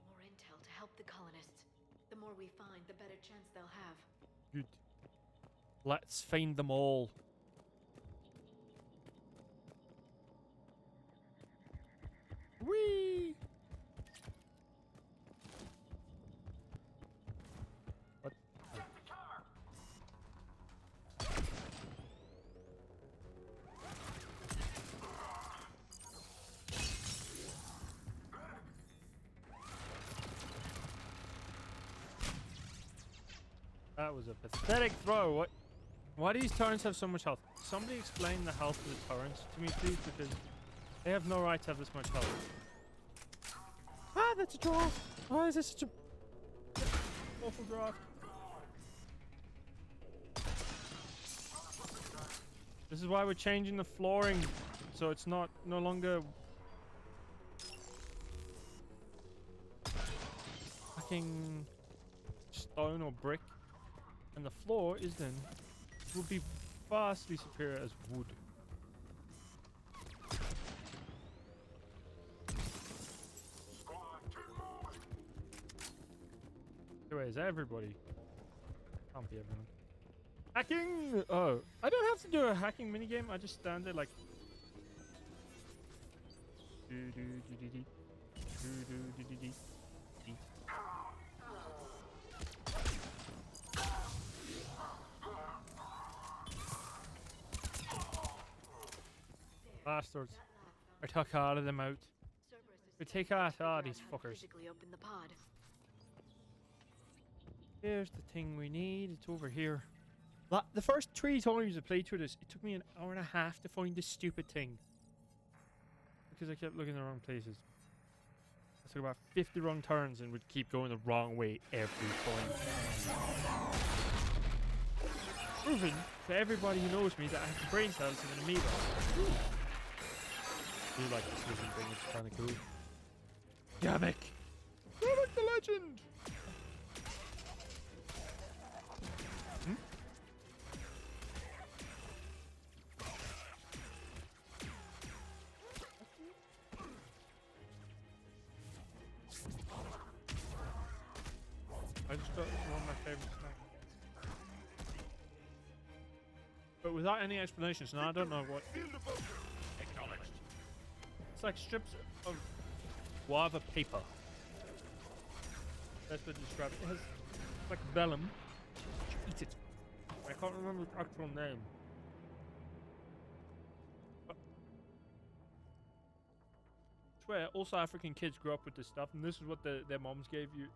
More intel to help the colonists. The more we find, the better chance they'll have. Good. Let's find them all. Whee! What? That was a pathetic throw. What? Why do these turrets have so much health? Somebody explain the health of the turrets to me, please, because they have no right to have this much health. Ah, that's a draw. Why is this such a awful draft? This is why we're changing the flooring, so it's no longer fucking stone or brick, and the floor is then will be vastly superior as wood. Anyway, is everybody? Can't be everyone. Hacking! Oh, I don't have to do a hacking minigame. I just stand there like. Bastards. I took all of them out. We take out all these fuckers. Open the pod. Here's the thing we need. It's over here. The first 3 times I played through this, it took me an hour and a half to find this stupid thing. Because I kept looking in the wrong places. I took about 50 wrong turns and would keep going the wrong way every time. Proving to everybody who knows me that I have the brain cells of an amoeba. I do like this vision thing, it's kind of cool. Javik! Javik the legend! I just got one of my favorite snacks. But without any explanations, now I don't know what. Acknowledged. It's like strips of guava paper. That's what to describe it. It has like vellum. Eat it. I can't remember the actual name. But I swear, all South African kids grew up with this stuff, and this is what their moms gave you.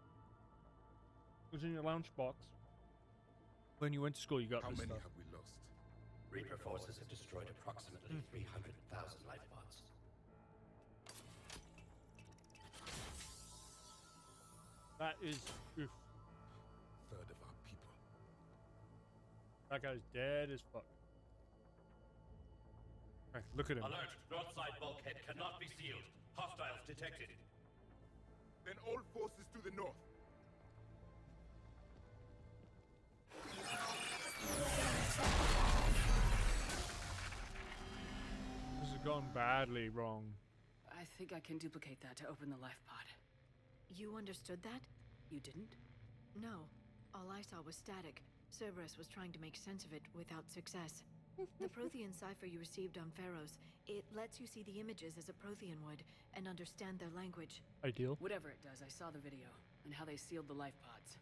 It was in your lunchbox. When you went to school, you got this stuff. How many have we lost? Reaper forces have destroyed approximately 300,000 life pods. That is oof. Third of our people. That guy's dead as fuck. Right, look at him. Alert! North side bulkhead cannot be sealed. Hostiles detected. Then all forces to the north. This has gone badly wrong. I think I can duplicate that to open the life pod. You understood that? You didn't? No. All I saw was static. Cerberus was trying to make sense of it without success. The Prothean cipher you received on Pharaohs, it lets you see the images as a Prothean would and understand their language. Ideal. Whatever it does, I saw the video and how they sealed the life pods.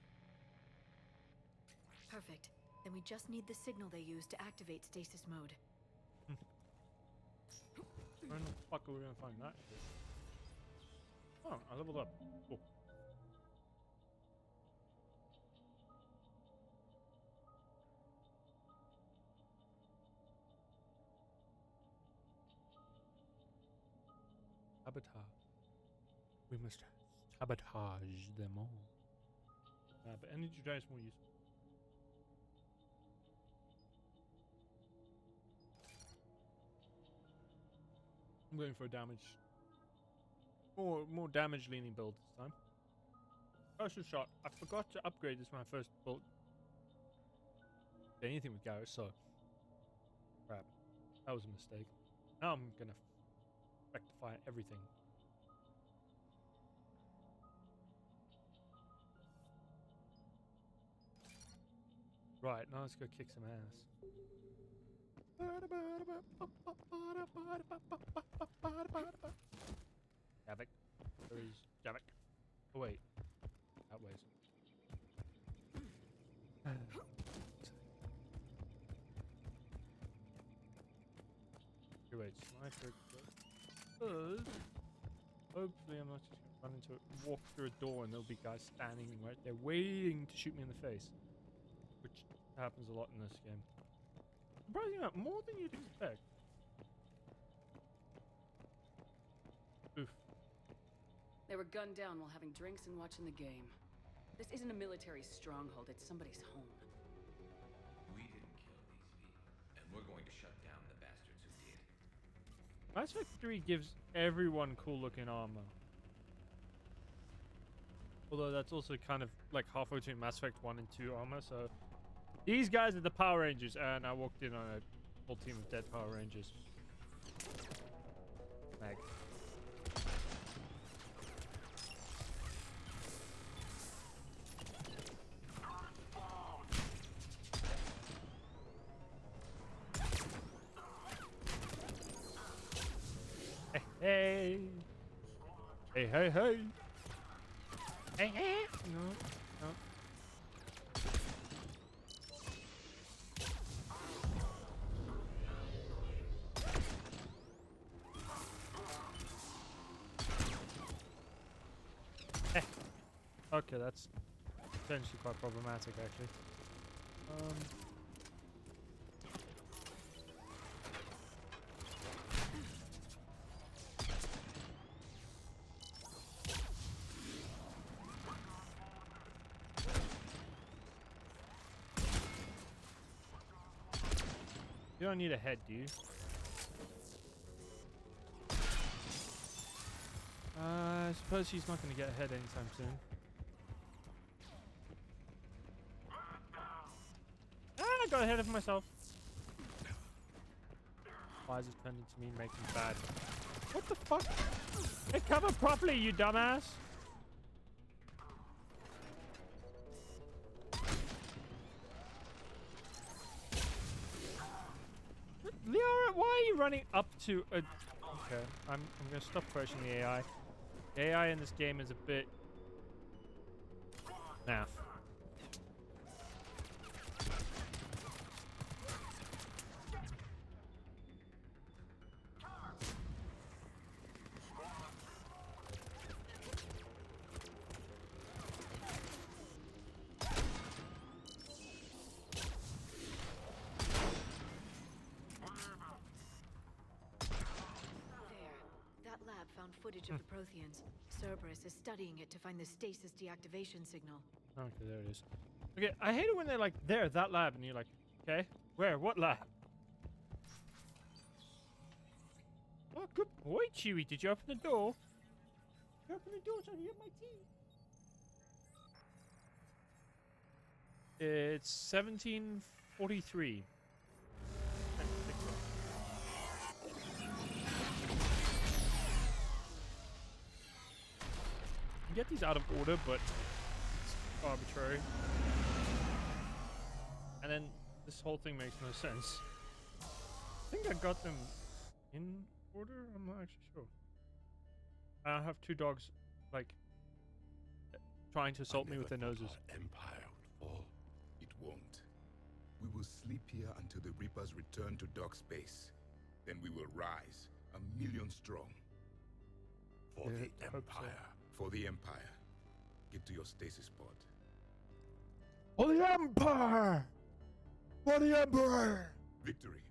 Perfect. Then we just need the signal they use to activate stasis mode. Where the fuck are we gonna find that shit? Oh, I leveled up. Cool. sabotage. We must sabotage them all. But energy drain is more useful. I'm going for a damage. More damage leaning build this time. Partial shot. I forgot to upgrade this when I first built anything with Garrus, so crap. That was a mistake. Now I'm gonna rectify everything. Right, now let's go kick some ass. Javik. Where is Javik? Oh wait. That way. Okay, wait, sniper. Hopefully I'm not just gonna run into it, walk through a door and there'll be guys standing right there waiting to shoot me in the face. Which happens a lot in this game. Surprisingly enough, more than you'd expect. Oof. They were gunned down while having drinks and watching the game. This isn't a military stronghold, it's somebody's home. We didn't kill these people, and we're going to shut down the bastards who did. Mass Effect 3 gives everyone cool looking armor. Although that's also kind of like halfway between Mass Effect 1 and 2 armor, so... These guys are the Power Rangers, and I walked in on a whole team of dead Power Rangers. Mag. Hey, hey, hey, hey, hey, hey. No, no. Okay, that's potentially quite problematic, actually. You don't need a head, do you? I suppose he's not going to get ahead anytime soon. I got ahead of myself. Why has it turned into me making bad? What the fuck? Hey, cover properly, you dumbass! Liara, why are you running up to a... Okay, I'm gonna stop questioning the AI. The AI in this game is a bit... naff. Footage of the Protheans. Cerberus is studying it to find the stasis deactivation signal. Okay, there it is. Okay, I hate it when they're like, there, that lab, and you're like, okay, where? What lab? Oh, good boy, Chewie. Did you open the door? You open the door so I can get my tea. It's 1743. Get these out of order, but it's arbitrary. And then this whole thing makes no sense. I think I got them in order? I'm not actually sure. I have two dogs, like, trying to assault me with their noses. Empire would fall. It won't. We will sleep here until the Reapers return to dock space. Then we will rise, 1,000,000 strong. For the Empire. For the Empire. Get to your stasis pod. For the Empire! For the Emperor! Victory.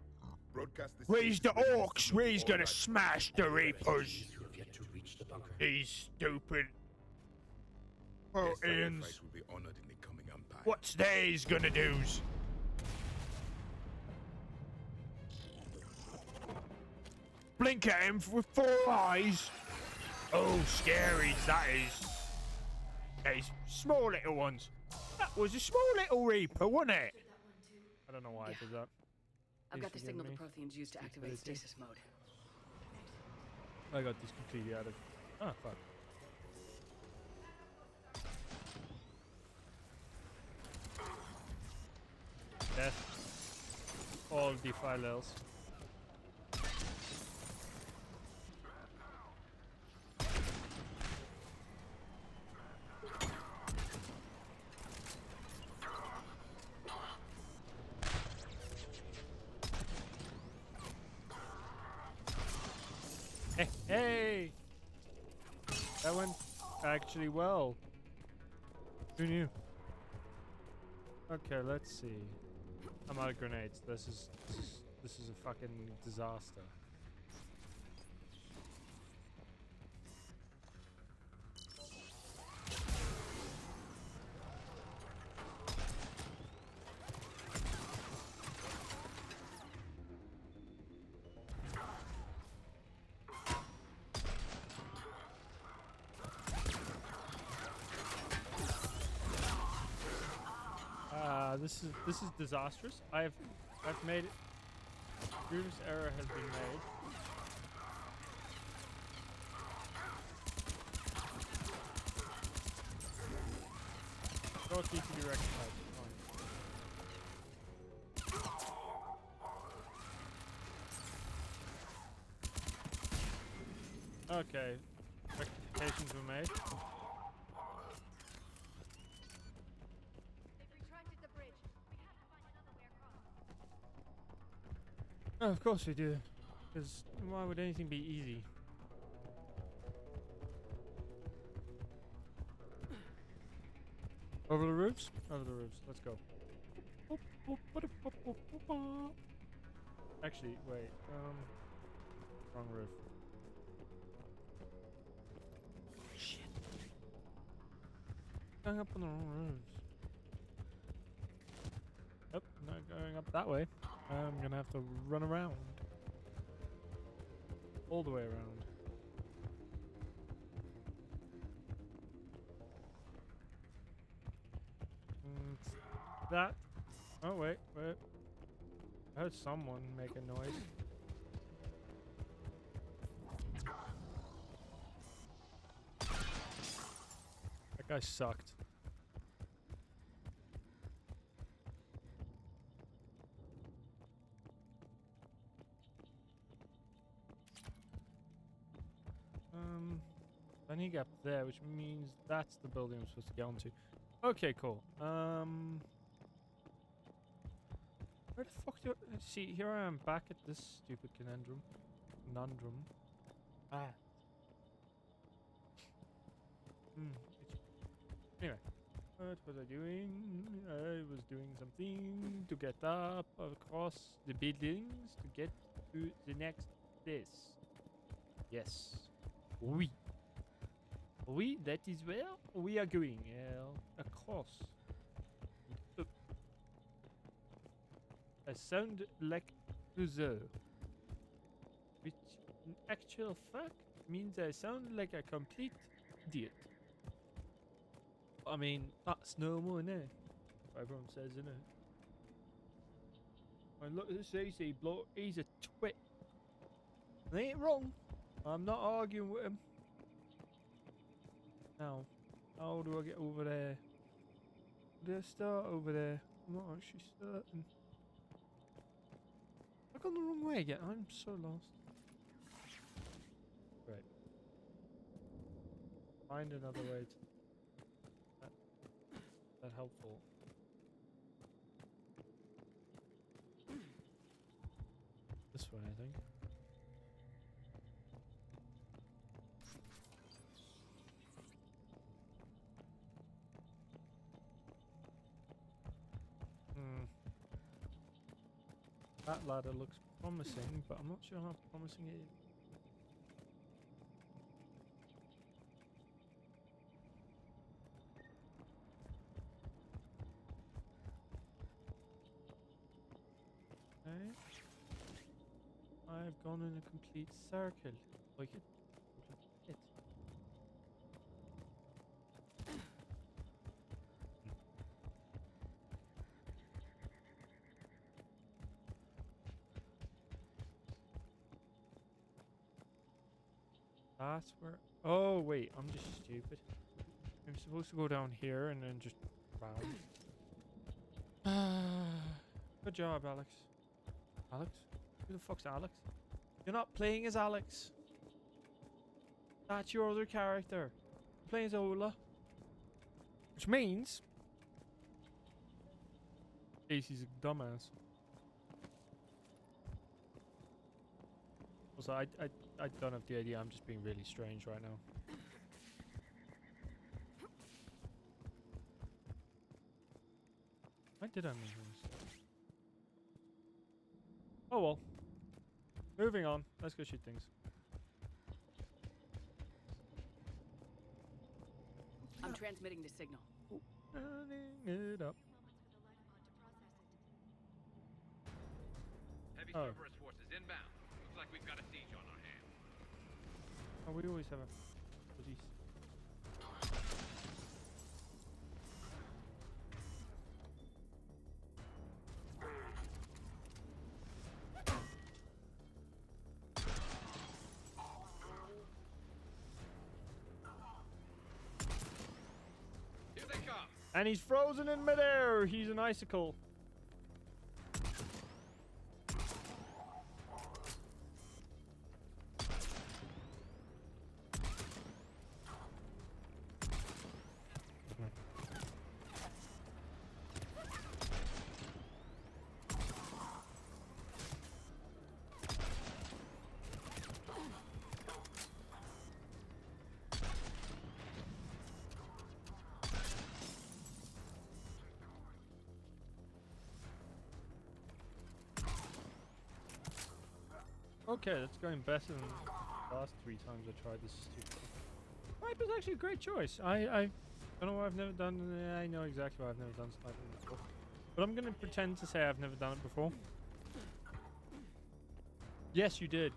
Broadcast the Where's the orcs? Where's gonna smash the Reapers? You have yet to reach breached the bunker. These stupid Their Proteans. sacrifice will be honored in the coming empire. What's they's gonna do's? Blink at him with 4 eyes. Oh, scary that is. These small little ones. That was a small little reaper, wasn't it? I don't know why I did that. I've Please got the forgive signal me. the Protheans use to activate Stupidity. stasis mode. I got this completely out of. Ah, fuck. Death. All defilers. Hey, hey! That went actually well. Who knew? Okay, let's see. I'm out of grenades. This is a fucking disaster. This is disastrous. I've made it. Grievous error has been made. Door key to be rectified. Fine. Okay. Rectifications were made. Oh, of course we do. Because why would anything be easy? Over the roofs? Over the roofs. Let's go. Actually, wait. Wrong roof. Shit. Going up on the wrong roofs. Nope, not going up that way. I'm gonna have to run around. All the way around. That. Oh, wait. I heard someone make a noise. That guy sucked. I need to get up there, which means that's the building I'm supposed to get onto. Okay, cool. Where the fuck do I see? Here I am back at this stupid conundrum. Anyway, what was I doing? I was doing something to get up across the buildings to get to the next place. Yes. Oui. Oui, that is where we are going. Across. Up. I sound like loser. Which in actual fact means I sound like a complete idiot. I mean, that's normal, innit? Everyone says, innit? And look at this easy bloke, he's a twit. They ain't wrong. I'm not arguing with him. Now, how do I get over there? Did I start over there? I'm not actually certain. I've gone the wrong way again. I'm so lost. Right. Find another way to... That helpful. This way, I think. That ladder looks promising, but I'm not sure how promising it is. I've gone in a complete circle. Like it. Complete pit. That's where. Oh wait, I'm just stupid. I'm supposed to go down here and then just round. Good job, Alex. Alex? Who the fuck's Alex? You're not playing as Alex. That's your other character. You're playing as Ola. Which means Casey's a dumbass. Also, I don't have the idea. I'm just being really strange right now. Why did I move this? Oh well. Moving on. Let's go shoot things. I'm transmitting the signal. Turning it up. Heavy Oh. Cerberus forces inbound. Looks like we've got a siege on our hands. Oh, we always have a police. Here they come. And he's frozen in midair. He's an icicle. Okay, that's going better than the last 3 times I tried this stupid thing. Snipe is actually a great choice. I don't know why I've never done. I know exactly why I've never done sniping before, but I'm gonna pretend to say I've never done it before. Yes, you did.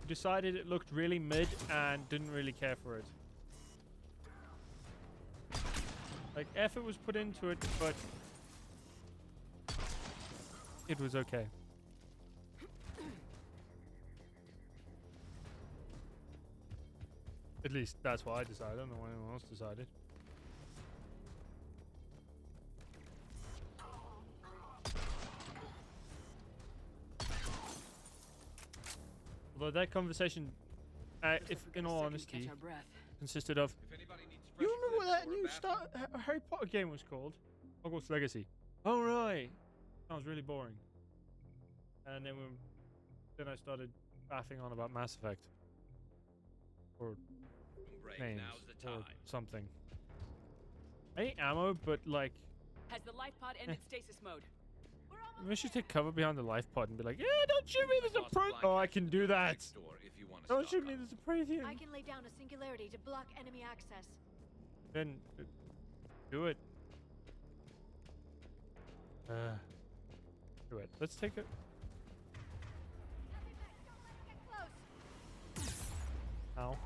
You decided it looked really mid and didn't really care for it. Like effort was put into it, but it was okay. At least that's what I decided. I don't know what anyone else decided. Although that conversation, if in all honesty, consisted of, you remember what that new Harry Potter game was called? Hogwarts Legacy. Oh right, sounds really boring. And then I started faffing on about Mass Effect. Or names or something. I need ammo, but like, Has the life pod ended stasis mode? we should take cover behind the life pod and be like, yeah, don't shoot me, there's a pro. Oh, I can do that. Don't shoot me, there's a Prothean. I can lay down a singularity to block enemy access. Then do it. Do it. Let's take it. Ow.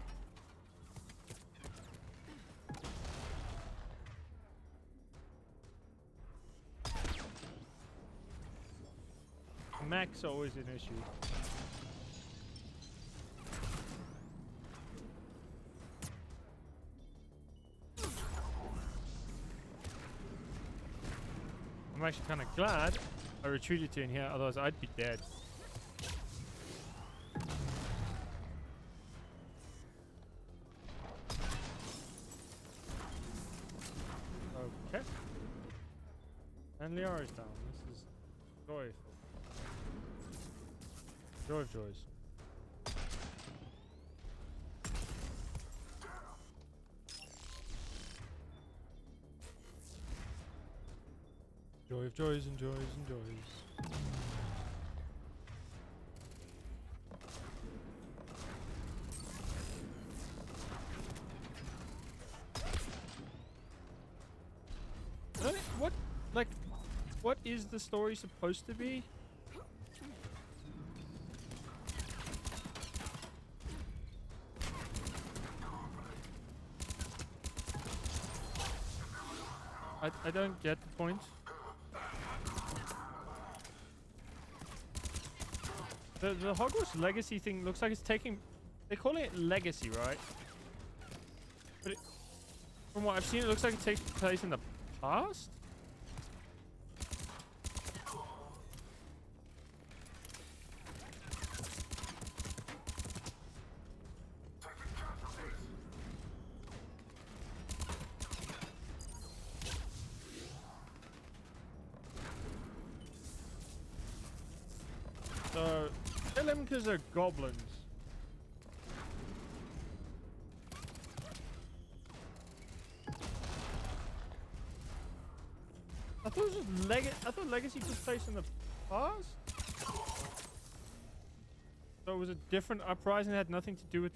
Mech's always an issue. I'm actually kind of glad I retreated to in here, otherwise I'd be dead. Okay. And Liara's down. This is joyful. Joy of joys. Joy of joys and joys and joys. What is the story supposed to be? I don't get the point. The Hogwarts Legacy thing looks like it's taking... They call it Legacy, right? But from what I've seen, it looks like it takes place in the past? So, kill them because they're goblins. I thought it was I thought Legacy took place in the past. So it was a different uprising that had nothing to do with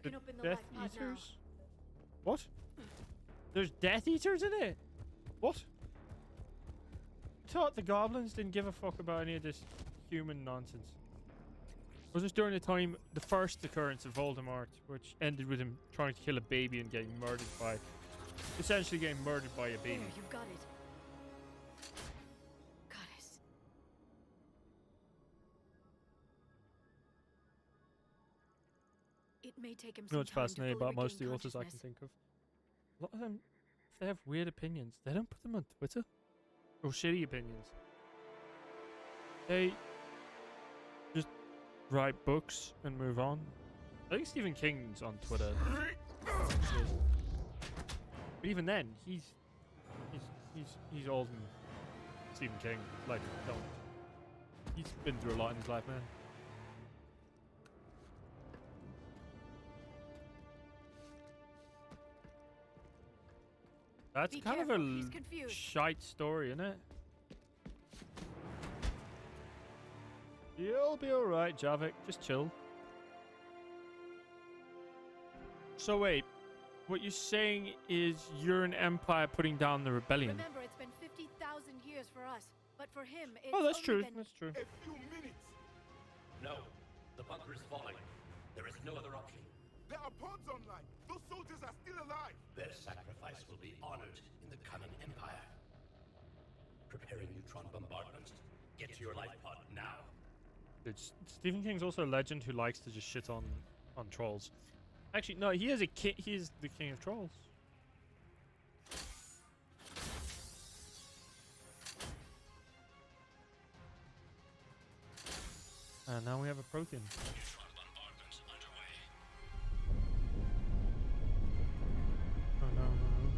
the Death Eaters. What? There's Death Eaters in it? What? I thought the goblins didn't give a fuck about any of this human nonsense. Was this during the first occurrence of Voldemort, which ended with him trying to kill a baby and getting murdered by, essentially getting murdered by a baby? There, you've got it. Goddess. It may take him some You know what's time to fascinating fully about most of the regain authors I can consciousness. think of? A lot of them, if they have weird opinions, they don't put them on Twitter. Or shitty opinions. They just write books and move on. I think Stephen King's on Twitter. But even then, he's older than Stephen King. Like, he's been through a lot in his life, man. That's Be kind careful, of he's a confused. shite story, isn't it? You'll be alright, Javik. Just chill. So wait, what you're saying is you're an empire putting down the rebellion? Remember, it's been 50,000 years for us, but for him, it's Oh, that's true. only been... That's true. A few minutes. No, the bunker is falling. There is no other option. There are pods online. Those soldiers are still alive. Their sacrifice will be honored in the coming empire. Preparing neutron bombardment. Get to your life pod now. Stephen King's also a legend who likes to just shit on trolls. Actually, no, he is he is the king of trolls. And now we have a Prothean. Oh no, no, no.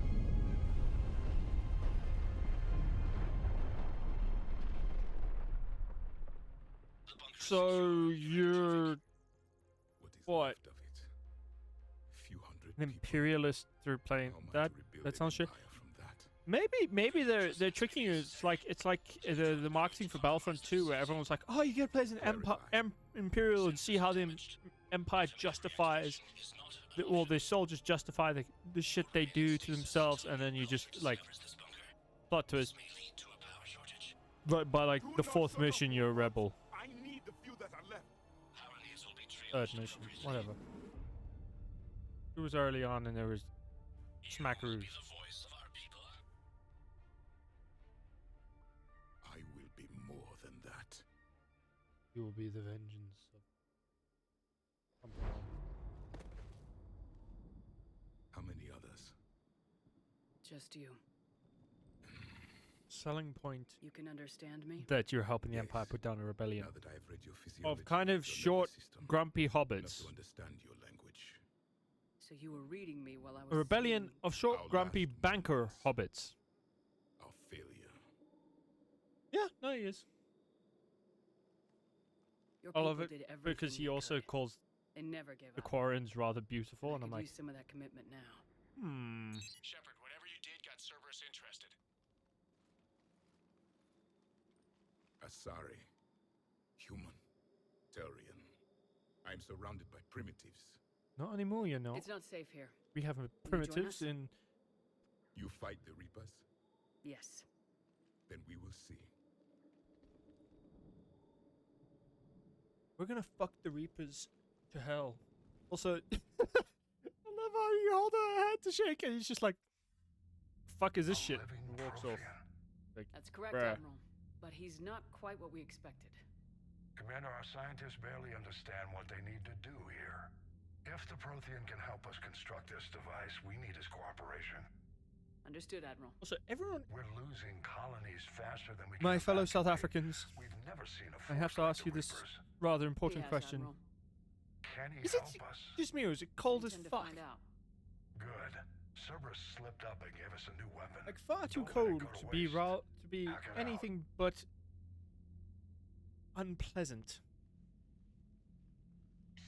So you're what? An imperialist through playing that? That sounds shit. Maybe they're tricking you. It's like the marketing for Battlefront 2, where everyone's like, "Oh, you get to play as an imperial and see how the empire justifies." Well, the soldiers justify the shit they do to themselves, and then you just like plot twist. But by like the fourth mission, you're a rebel. I need the few that are left. Third mission, whatever. It was early on, and there was smackaroos. I will be more than that. You will be the vengeance of. How many others? Just you. Selling point. You can understand me? That you're helping the Empire put down a rebellion. Now that I have read your physiology Of kind of short, grumpy hobbits. to understand your language. So you were reading me while I was... A rebellion of short, grumpy banker hobbits. Our failure. Yeah, no, he is. Your All of people it, did everything because he they also could. calls They never gave the up. Quarrens rather beautiful, I and I'm could like, use some of that commitment now. Shepard, whatever you did got Cerberus interested. Asari. Human. Turian. I'm surrounded by primitives. not anymore, you know. It's not safe here. We have join primitives us? in. You fight the Reapers? Yes. Then we will see. We're gonna fuck the Reapers to hell. Also, I love how you hold her hand to shake, and he's just like, fuck is this shit? And walks off. Like, That's correct, bruh. Admiral. But he's not quite what we expected. Commander, our scientists barely understand what they need to do here. If the Prothean can help us construct this device, we need his cooperation. Understood, Admiral. Also, everyone. We're losing colonies faster than we can. My fellow evacuate. South Africans. We've never seen a I have to force ask you like the this Reapers. rather important Yes, question. Admiral. Can he Is it help us? just me or is it cold as Intend to fuck? find out. Good. Cerberus slipped up and gave us a new weapon. Like far too Don't let it cold go to be waste. to be Hack it anything but unpleasant.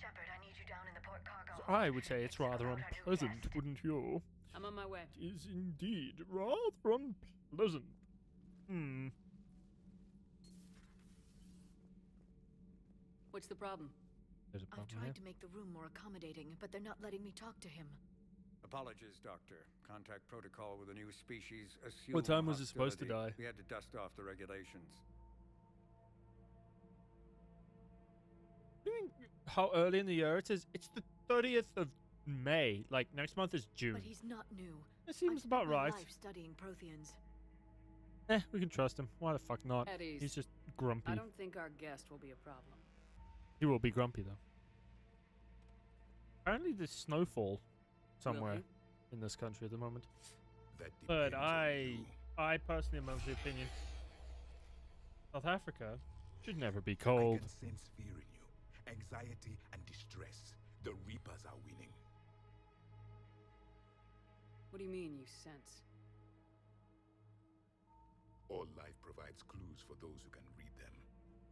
Shepard, I need you down in the port cargo. So I would say it's rather unpleasant, wouldn't you? I'm on my way. It is indeed rather unpleasant. What's the problem? There's a I've problem tried here. to make the room more accommodating, but they're not letting me talk to him. Apologies, Doctor. Contact protocol with a new species. What time was it supposed to die? We had to dust off the regulations. How early in the year it is? It's the 30th of May. Like, next month is June. But he's not new. It seems I've about spent my right. life studying Protheans. We can trust him. Why the fuck not? At ease. He's just grumpy. I don't think our guest will be a problem. He will be grumpy, though. Apparently there's snowfall somewhere Really? in this country at the moment. That But depends on I personally am of the opinion South Africa should never be you. I cold. can sense fear in you, anxiety and distress. The Reapers are winning. What do you mean, you sense? All life provides clues for those who can read them.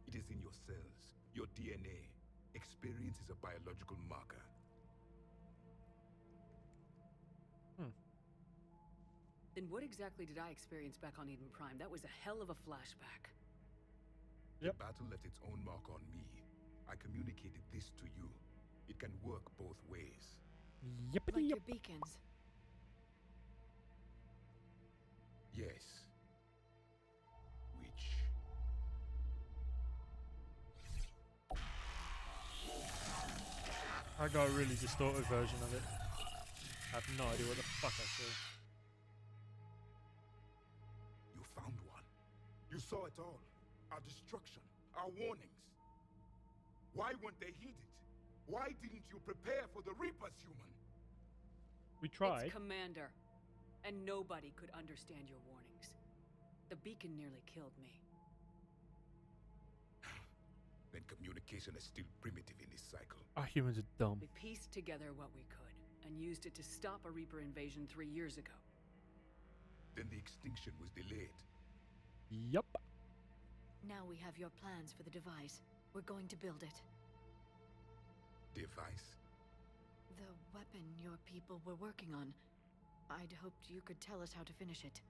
It is in your cells, your DNA. Experience is a biological marker. Then what exactly did I experience back on Eden Prime? That was a hell of a flashback. The battle left its own mark on me. I communicated this to you. It can work both ways. Like your beacons. Yes. Which... I got a really distorted version of it. I have no idea what the fuck I saw. You found one. You saw it all. Our destruction. Our warnings. Why weren't they heeded? Why didn't you prepare for the Reapers, human? We tried. It's Commander. And nobody could understand your warnings. The beacon nearly killed me. Then communication is still primitive in this cycle. Our humans are dumb. We pieced together what we could, and used it to stop a Reaper invasion 3 years ago. Then the extinction was delayed. Yup. Now we have your plans for the device. We're going to build it. Device? The weapon your people were working on. I'd hoped you could tell us how to finish it.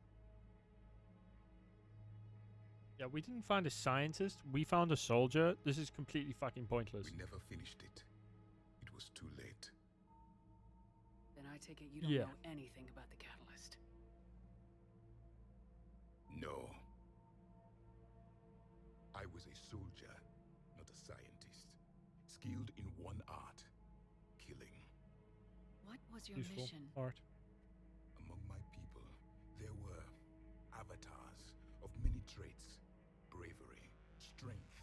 Yeah, we didn't find a scientist. We found a soldier. This is completely fucking pointless. We never finished it. It was too late. Then I take it you don't know anything about the catalyst. No. I was a soldier, not a scientist. Skilled in one art. Killing. What was your Useful mission? art. Among my people, there were avatars of many traits. Bravery, strength,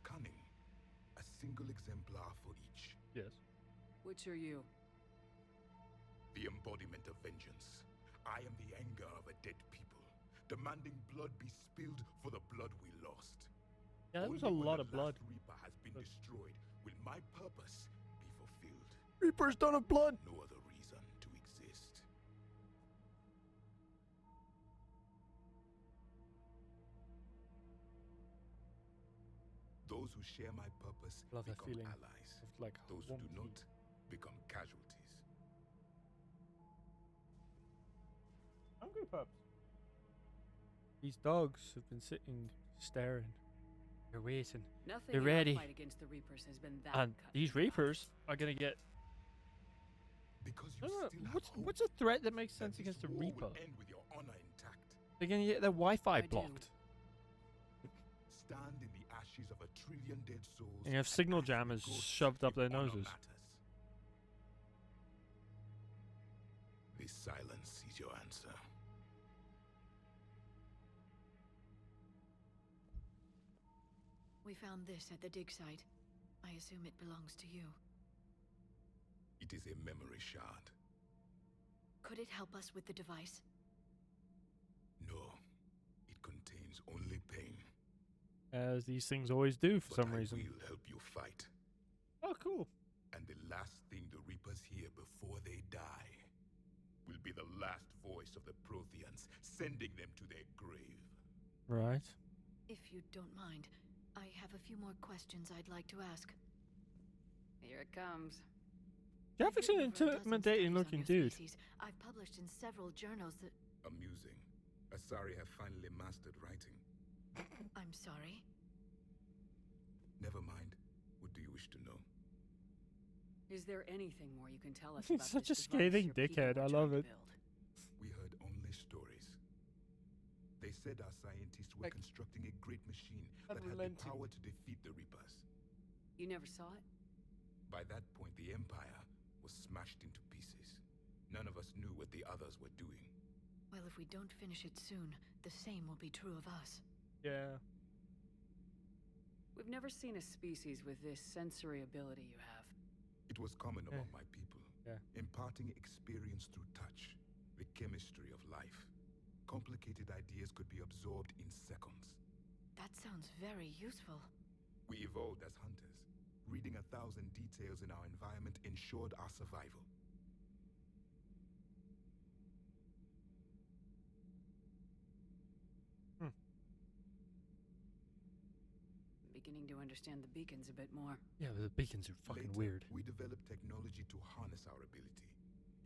cunning. A single exemplar for each. Yes. Which are you? The embodiment of vengeance. I am the anger of a dead people, demanding blood be spilled for the blood we lost. Yeah, that was a Only when lot the of blood. last Reaper has been destroyed will my purpose be fulfilled. Reapers don't have blood. No other reason to exist. Those who share my purpose Love that become feeling allies. of, like, Those who do warmth. not become casualties. Hungry pups. These dogs have been sitting, staring. They're waiting. Nothing They're in our ready. fight against the Reapers has been that And cut these and dry. Reapers are gonna get. Because I you don't know, still have what's a threat that makes that sense this against a war will Reaper? end with your honor intact. They're gonna get their Wi-Fi I do. blocked. Stand in the ashes of 1 trillion dead souls. And you have signal ask the jammers ghosts shoved up if their honor noses. matters. This silence is your answer. We found this at the dig site. I assume it belongs to you. It is a memory shard. Could it help us with the device? No. It contains only pain. As these things always do for some reason. I will help you fight. Oh, cool. And the last thing the Reapers hear before they die will be the last voice of the Protheans, sending them to their grave. Right. If you don't mind, I have a few more questions I'd like to ask. Here it comes. Javik's an intimidating looking dude. I've published in several journals that... Amusing. Asari have finally mastered writing. I'm sorry? Never mind. What do you wish to know? Is there anything more you can tell us He's about such a this scathing device your dickhead. people I were love trying it. to build? We heard only stories. They said our scientists were constructing a great machine that had the power to defeat the Reapers. You never saw it? By that point, the Empire was smashed into pieces. None of us knew what the others were doing. Well, if we don't finish it soon, the same will be true of us. Yeah. We've never seen a species with this sensory ability you have. It was common among my people. Yeah. Imparting experience through touch. The chemistry of life. Complicated ideas could be absorbed in seconds. That sounds very useful. We evolved as hunters. Reading 1,000 details in our environment ensured our survival. Beginning to understand the beacons a bit more. Yeah, but the beacons are fucking weird. We developed technology to harness our ability.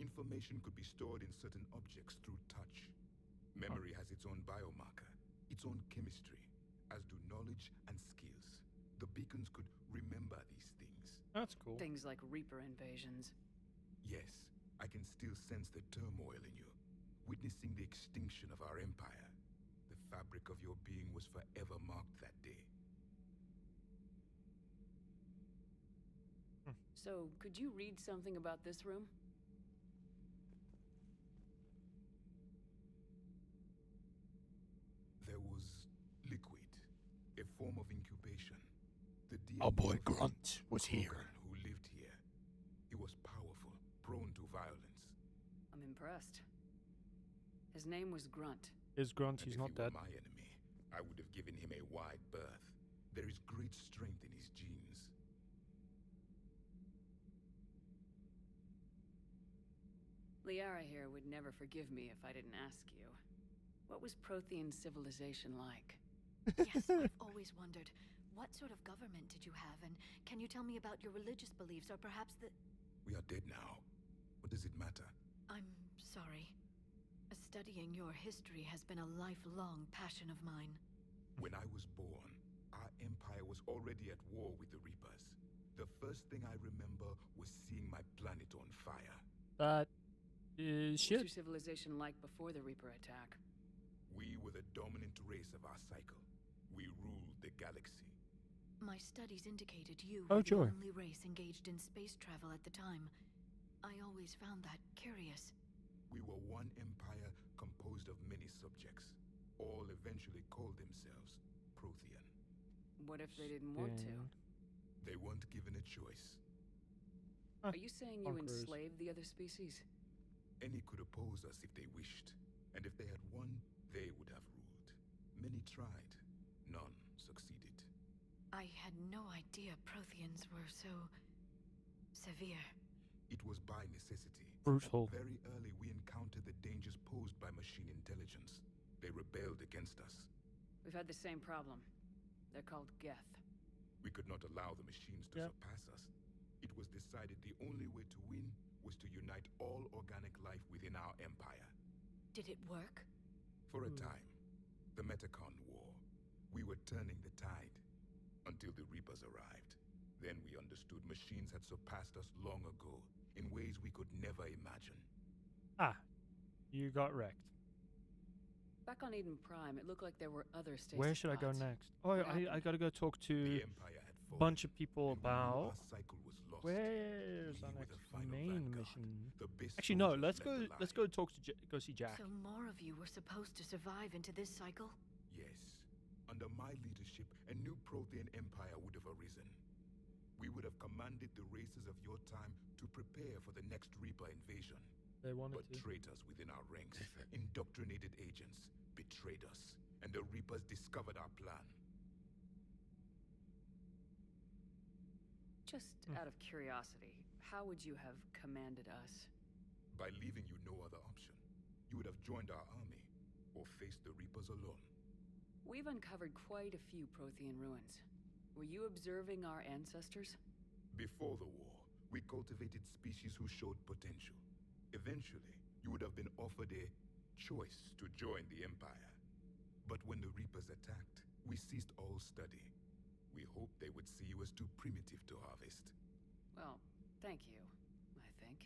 Information could be stored in certain objects through touch. Memory has its own biomarker, its own chemistry, as do knowledge and skills. The beacons could remember these things. That's cool. Things like Reaper invasions. Yes, I can still sense the turmoil in you, witnessing the extinction of our empire. The fabric of your being was forever marked that day. So, could you read something about this room? There was liquid, a form of incubation. The DNA Our boy of Grunt was here. Who lived here. He was powerful, prone to violence. I'm impressed. His name was Grunt. Is Grunt? He's And not if he dead. were my enemy, I would have given him a wide berth. There is great strength in his genes. Liara here would never forgive me if I didn't ask you. What was Prothean civilization like? Yes, I've always wondered. What sort of government did you have, and can you tell me about your religious beliefs, or perhaps the... We are dead now. What does it matter? I'm sorry. Studying your history has been a lifelong passion of mine. When I was born, our empire was already at war with the Reapers. The first thing I remember was seeing my planet on fire. That is What shit. was your civilization like before the Reaper attack? We were the dominant race of our cycle. We ruled the galaxy. My studies indicated you Oh, were joy. the only race engaged in space travel at the time. I always found that curious. We were one empire composed of many subjects. All eventually called themselves Prothean. What if they didn't want to? They weren't given a choice. Are you saying you Conquerors. enslaved the other species? Any could oppose us if they wished. And if they had won, they would have ruled. Many tried. None succeeded. I had no idea Protheans were so... severe. It was by necessity. Brutal. Very early, we encountered the dangers posed by machine intelligence. They rebelled against us. We've had the same problem. They're called Geth. We could not allow the machines to surpass us. It was decided the only way to win was to unite all organic life within our empire. Did it work? For a time. The Metacon War. We were turning the tide. Until the Reapers arrived. Then we understood machines had surpassed us long ago. In ways we could never imagine. Ah, you got wrecked. Back on Eden Prime, it looked like there were other stations. Where should I go next? Oh, I gotta go talk to a bunch of people about. Where's our next main mission? Actually, no. Let's go talk to go see Jack. So more of you were supposed to survive into this cycle? Yes. Under Under my leadership, a new Prothean empire would have arisen. We would have commanded the races of your time to prepare for the next Reaper invasion. They wanted But to. traitors within our ranks, indoctrinated agents, betrayed us, and the Reapers discovered our plan. Just out of curiosity, how would you have commanded us? By leaving you no other option. You would have joined our army, or faced the Reapers alone. We've uncovered quite a few Prothean ruins. Were you observing our ancestors? Before the war, we cultivated species who showed potential. Eventually, you would have been offered a choice to join the Empire. But when the Reapers attacked, we ceased all study. We hoped they would see you as too primitive to harvest. Well, thank you, I think.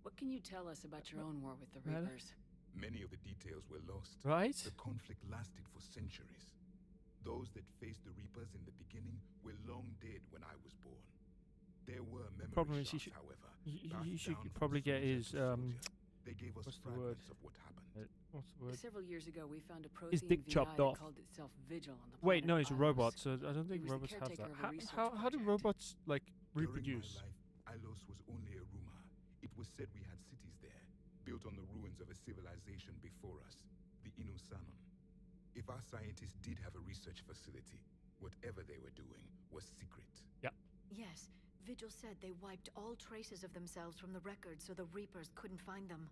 What can you tell us about your own war with the Reapers? Many of the details were lost. Right? The conflict lasted for centuries. Those that faced the Reapers in the beginning were long dead when I was born. There were memory Problem is, shards, however. he should passed down probably from get soldier his to soldier. They gave us what's the word? fragments of what happened. What's the word? Several years ago, we found a His Prothean dick VI chopped that off. called itself Vigil on the Wait, no, planet he's a Ilos. robot, so I don't think He was the robots have caretaker that. of a research How do project. robots like During reproduce? my life, Ilos was only a rumor. It was said we had cities there, built on the ruins of a civilization before us, the Inusanon. If our scientists did have a research facility, whatever they were doing was secret. Yeah. Yes, Vigil said they wiped all traces of themselves from the record so the Reapers couldn't find them.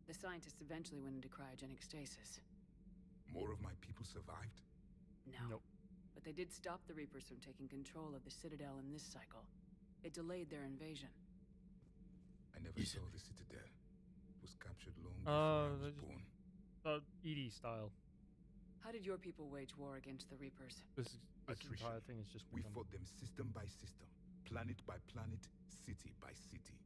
The scientists eventually went into cryogenic stasis. More of my people survived? No. But they did stop the Reapers from taking control of the Citadel in this cycle. It delayed their invasion. I never saw the Citadel. It was captured long before I was born. ED style. How did your people wage war against the Reapers? This entire thing is just. We fought them system by system, planet by planet, city by city.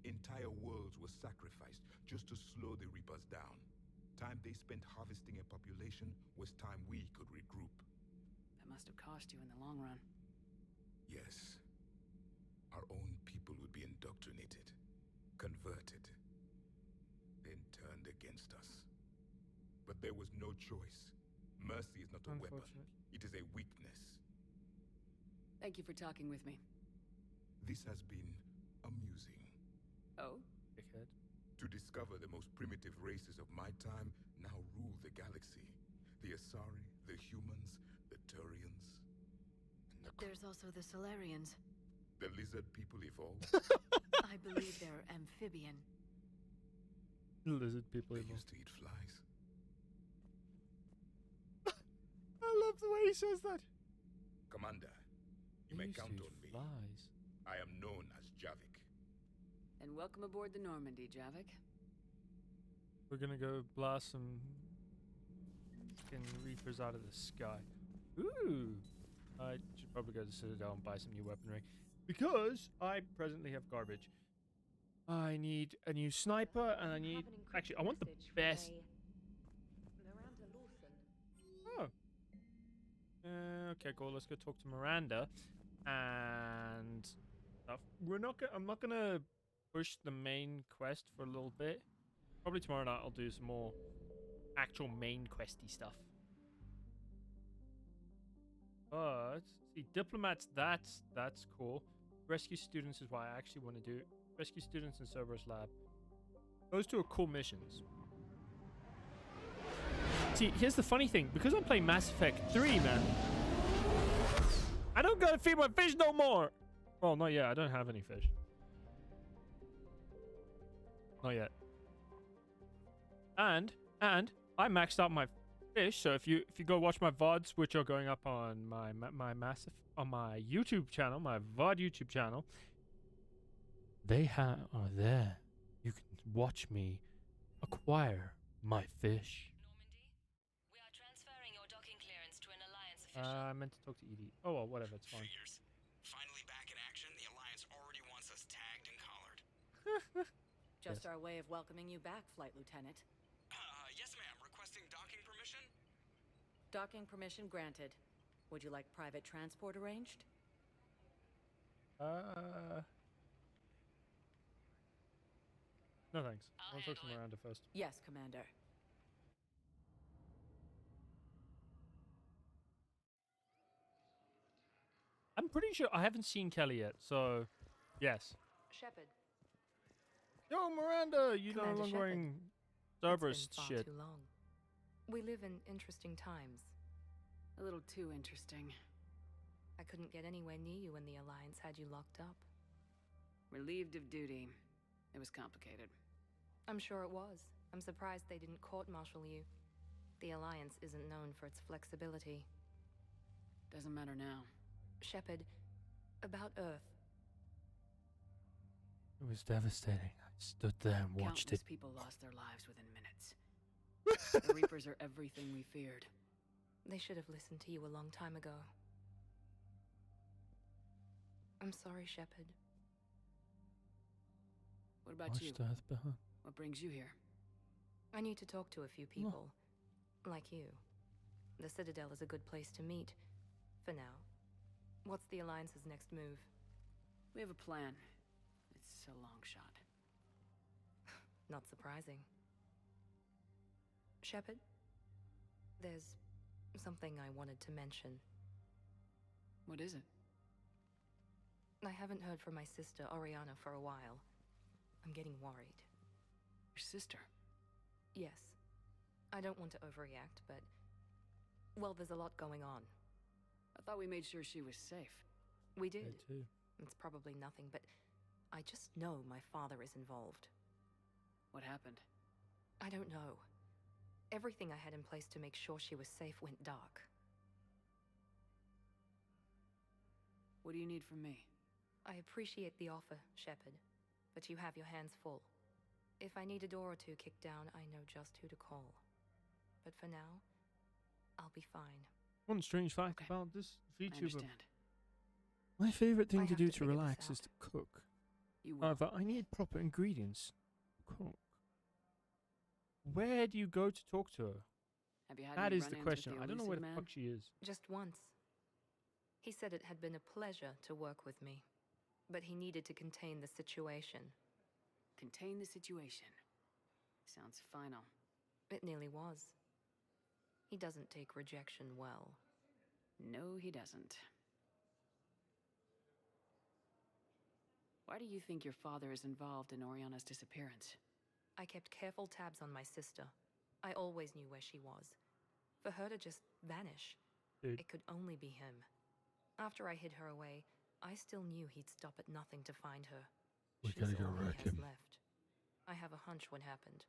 Entire worlds were sacrificed just to slow the Reapers down. Time they spent harvesting a population was time we could regroup. That must have cost you in the long run. Yes. Our own people would be indoctrinated, converted, then turned against us. But there was no choice. Mercy is not a weapon. It is a weakness. Thank you for talking with me. This has been amusing. Oh? Dickhead. To discover the most primitive races of my time now rule the galaxy. The Asari, the humans, the Turians. There's also the Solarians. The lizard people evolved. I believe they're amphibian. Lizard people They evolved. used to eat flies. I love the way he says that. Commander, you They may used to count eat on me. flies. I am known as Javik. And welcome aboard the Normandy, Javik. We're gonna go blast some fucking Reapers out of the sky. Ooh! I should probably go to Citadel and buy some new weaponry. Because I presently have garbage. I need a new sniper and I need... Actually, I want the best... Oh. Okay, cool. Let's go talk to Miranda. And... stuff. I'm not gonna push the main quest for a little bit. Probably tomorrow night I'll do some more actual main questy stuff. But see, diplomats, that's cool. Rescue students is what I actually want to do. Rescue students in Cerberus Lab. Those two are cool missions. See, here's the funny thing. Because I'm playing Mass Effect 3, man, I don't gotta feed my fish no more. Well, not yet. I don't have any fish. Not yet. And I maxed out my fish. So if you go watch my VODs, which are going up on my YouTube channel, my VOD YouTube channel, they are there. You can watch me acquire my fish. Normandy, we are transferring your docking clearance to an Alliance official. I meant to talk to Edie. Oh well, whatever. It's fine. Figures. Finally back in action, the Alliance already wants us tagged and collared. Just our way of welcoming you back, Flight Lieutenant. Yes, ma'am. Requesting docking permission? Docking permission granted. Would you like private transport arranged? No, No thanks. I'll talk to Miranda first. Yes, Commander. I'm pretty sure I haven't seen Kelly yet, so yes. Shepard. Yo, Miranda, you no Commander longer Shepard. wearing It's been Cerberus far shit. too long. We live in interesting times. A little too interesting. I couldn't get anywhere near you when the Alliance had you locked up. Relieved of duty. It was complicated. I'm sure it was. I'm surprised they didn't court-martial you. The Alliance isn't known for its flexibility. Doesn't matter now. Shepard, about Earth. It was devastating. I stood there and watched Countless it. people lost their lives within minutes. The Reapers are everything we feared. They should have listened to you a long time ago. I'm sorry, Shepard. What about you? Watched Earth behind. What brings you here? I need to talk to a few people. Like you. The Citadel is a good place to meet. For now. What's the Alliance's next move? We have a plan. It's a long shot. Not surprising. Shepard? There's something I wanted to mention. What is it? I haven't heard from my sister, Oriana, for a while. I'm getting worried. Your sister? Yes. I don't want to overreact, but... well, there's a lot going on. I thought we made sure she was safe. We did. Me too. It's probably nothing, but I just know my father is involved. What happened? I don't know. Everything I had in place to make sure she was safe went dark. What do you need from me? I appreciate the offer, Shepard, but you have your hands full. If I need a door or two kicked down, I know just who to call. But for now, I'll be fine. One strange fact about this I VTuber. understand. My favorite thing I to have do to to figure this relax out. is to cook. You will. However, I need proper ingredients. Cook. Where do you go to talk to her? Have you had That any is the run-ins with question. I don't know where elusive the man? fuck she is. Just once. He said it had been a pleasure to work with me, but he needed to contain the situation. Contain the situation. Sounds final. It nearly was. He doesn't take rejection well. No, he doesn't. Why do you think your father is involved in Oriana's disappearance? I kept careful tabs on my sister. I always knew where she was. For her to just vanish, Dude. it could only be him. After I hid her away, I still knew he'd stop at nothing to find her. We She's gotta go all he wreck has him. left. I have a hunch what happened,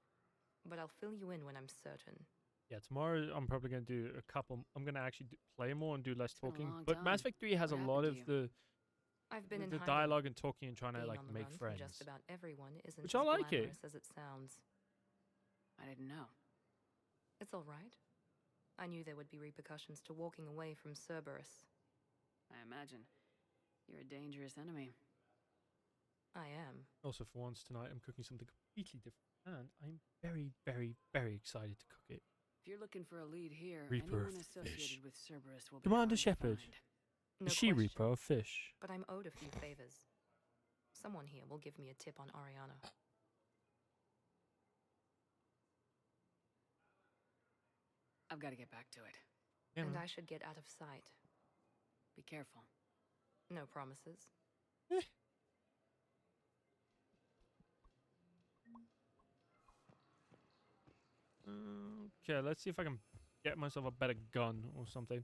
but I'll fill you in when I'm certain. Yeah, tomorrow I'm probably going to do a couple. I'm going to actually play more and do less been a talking. long But Mass time. Effect 3 has What a lot of happened to I've been in the hiding. dialogue and talking and trying to Being like on the make run friends. from just about everyone isn't Which as I like it. glamorous as it sounds. I didn't know. It's all right. I knew there would be repercussions to walking away from Cerberus. I imagine. You're a dangerous enemy. I am. Also, for once tonight, I'm cooking something completely different, and I'm very, very, very excited to cook it. If you're looking for a lead here, Reaper anyone of associated fish. with Cerberus will be Commander hard to Shepard. find. No Is she question. Reaper of fish? But I'm owed a few favors. Someone here will give me a tip on Oriana. I've got to get back to it. Yeah, And man. I should get out of sight. Be careful. No promises. Okay, let's see if I can get myself a better gun or something.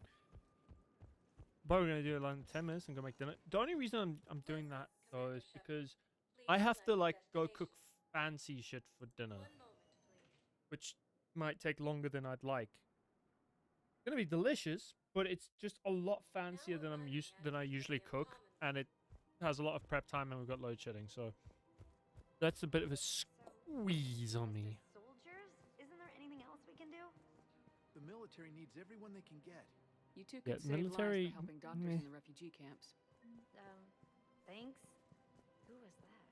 But we're gonna do it like in 10 minutes and go make dinner. The only reason I'm doing that though is because I have to like go cook fancy shit for dinner, which might take longer than I'd like. It's gonna be delicious, but it's just a lot fancier than I usually cook, and it has a lot of prep time, and we've got load shedding, so that's a bit of a squeeze on me. Soldiers? Isn't there anything else we can do? The military needs everyone they can get. You two Yeah, could save military, lives by helping doctors meh. in the refugee camps. Thanks. Who was that?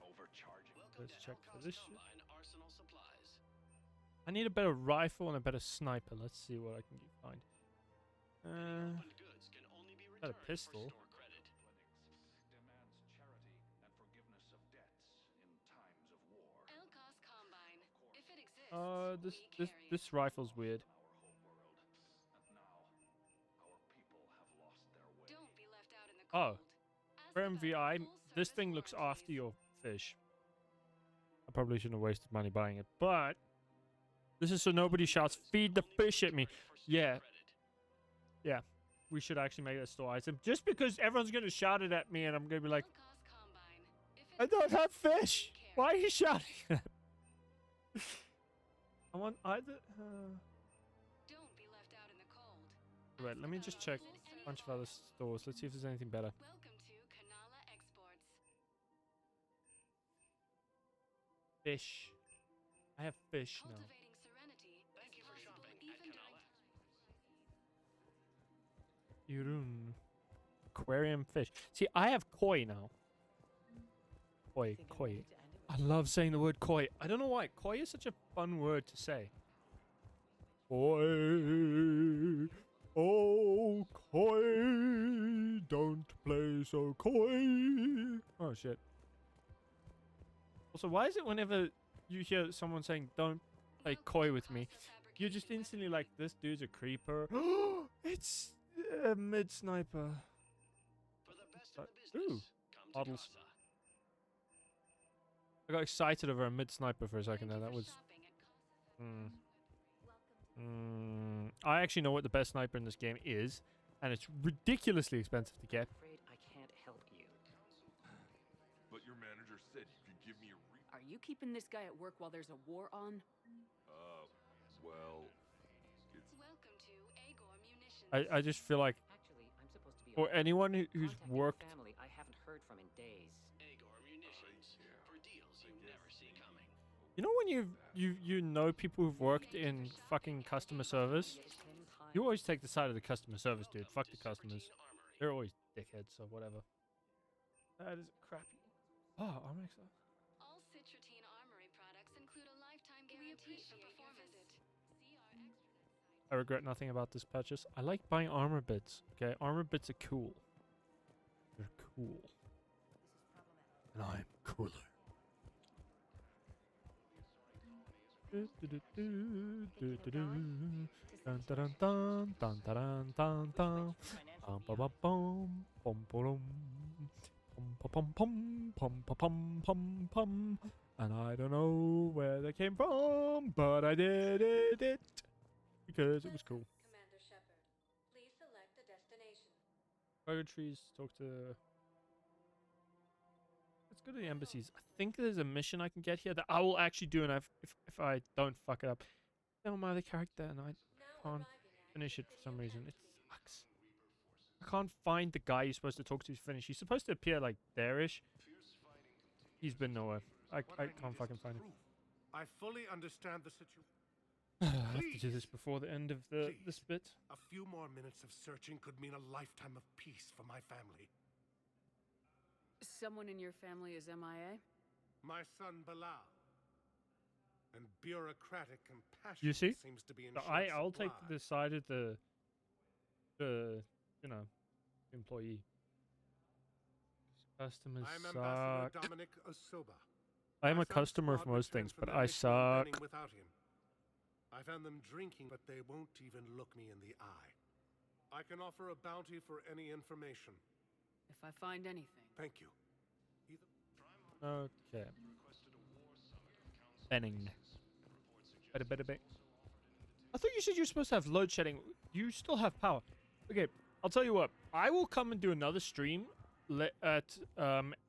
Overcharging. Let's check for this shit. Combine arsenal supplies. I need a better rifle and a better sniper. Let's see what I can find. Opened goods can only be Got a returned for pistol. store credit. demands charity and forgiveness of debts in This rifle's weird. Don't be left out in the Oh, cold. for MVI, this thing looks after your fish. I probably shouldn't have wasted money buying it, but this is so nobody shouts, "Feed the fish" at me. Yeah. Yeah. We should actually make that store item. Just because everyone's going to shout it at me and I'm going to be like, I don't have fish. Why are you shouting at me? I want either... Don't be left out in the cold. Wait, let me just check a bunch of other stores. Let's see if there's anything better. Welcome to Kanala Exports. Fish. I have fish now. Cultivating serenity. Thank you for shopping at Kanala. Yurun. Aquarium fish. See, I have koi now. Koi, koi. I love saying the word koi. I don't know why. Koi is such a fun word to say. Koi. Oh, koi. Don't play so coy. Oh, shit. Also, why is it whenever you hear someone saying, don't play coy with me, you're just instantly like, this dude's a creeper. It's a mid-sniper. Ooh, models. I got excited over a mid-sniper for a second there. That was... I actually know what the best sniper in this game is, and it's ridiculously expensive to get. Afraid I can't help you. But your manager said you could give me a Are you keeping this guy at work while there's a war on? well, it's... Welcome to Agor Munitions. I just feel like Actually, I'm supposed to be for anyone who's contacting worked... family I haven't heard from in days. Agor Munitions. For deals you never see coming. You know when you know people who've worked in fucking customer service? You always take the side of the customer service, dude. Fuck the customers. They're always dickheads, so whatever. That is crappy. Oh, I'm excited. All Citratine Armory products include a lifetime guarantee for performance. I regret nothing about this purchase. I like buying armor bits. Okay, armor bits are cool. They're cool. And I'm cooler. Dun dun dun dun dun dun dun dun. Pum pum pum pum pum pum pum pum pum pum pum. And I don't know where they came from, but I did it because it was cool. Commander Shepard, please select a destination. Burger trees. Talk to. Let's go to the embassies. I think there's a mission I can get here that I will actually do, and if I don't fuck it up, I'm my other character, and I can't finish it for some reason. It sucks. I can't find the guy you're supposed to talk to finish. He's supposed to appear like there-ish. He's been nowhere. I can't fucking find him. I fully understand the situation. I have to do this before the end of this bit. A few more minutes of searching could mean a lifetime of peace for my family. Someone in your family is MIA? My son Bilal. And bureaucratic compassion You see? seems to be in So short I'll take supply. the side of the you know, employee. Customers I'm Ambassador suck. Dominic Osoba. I am My a customer of squad most returns things, from but their I mission on Benning suck. Without him. I found them drinking, but they won't even look me in the eye. I can offer a bounty for any information. If I find anything. Thank you. Okay. Benning. Better. I thought you said you were supposed to have load shedding. You still have power. Okay, I'll tell you what. I will come and do another stream at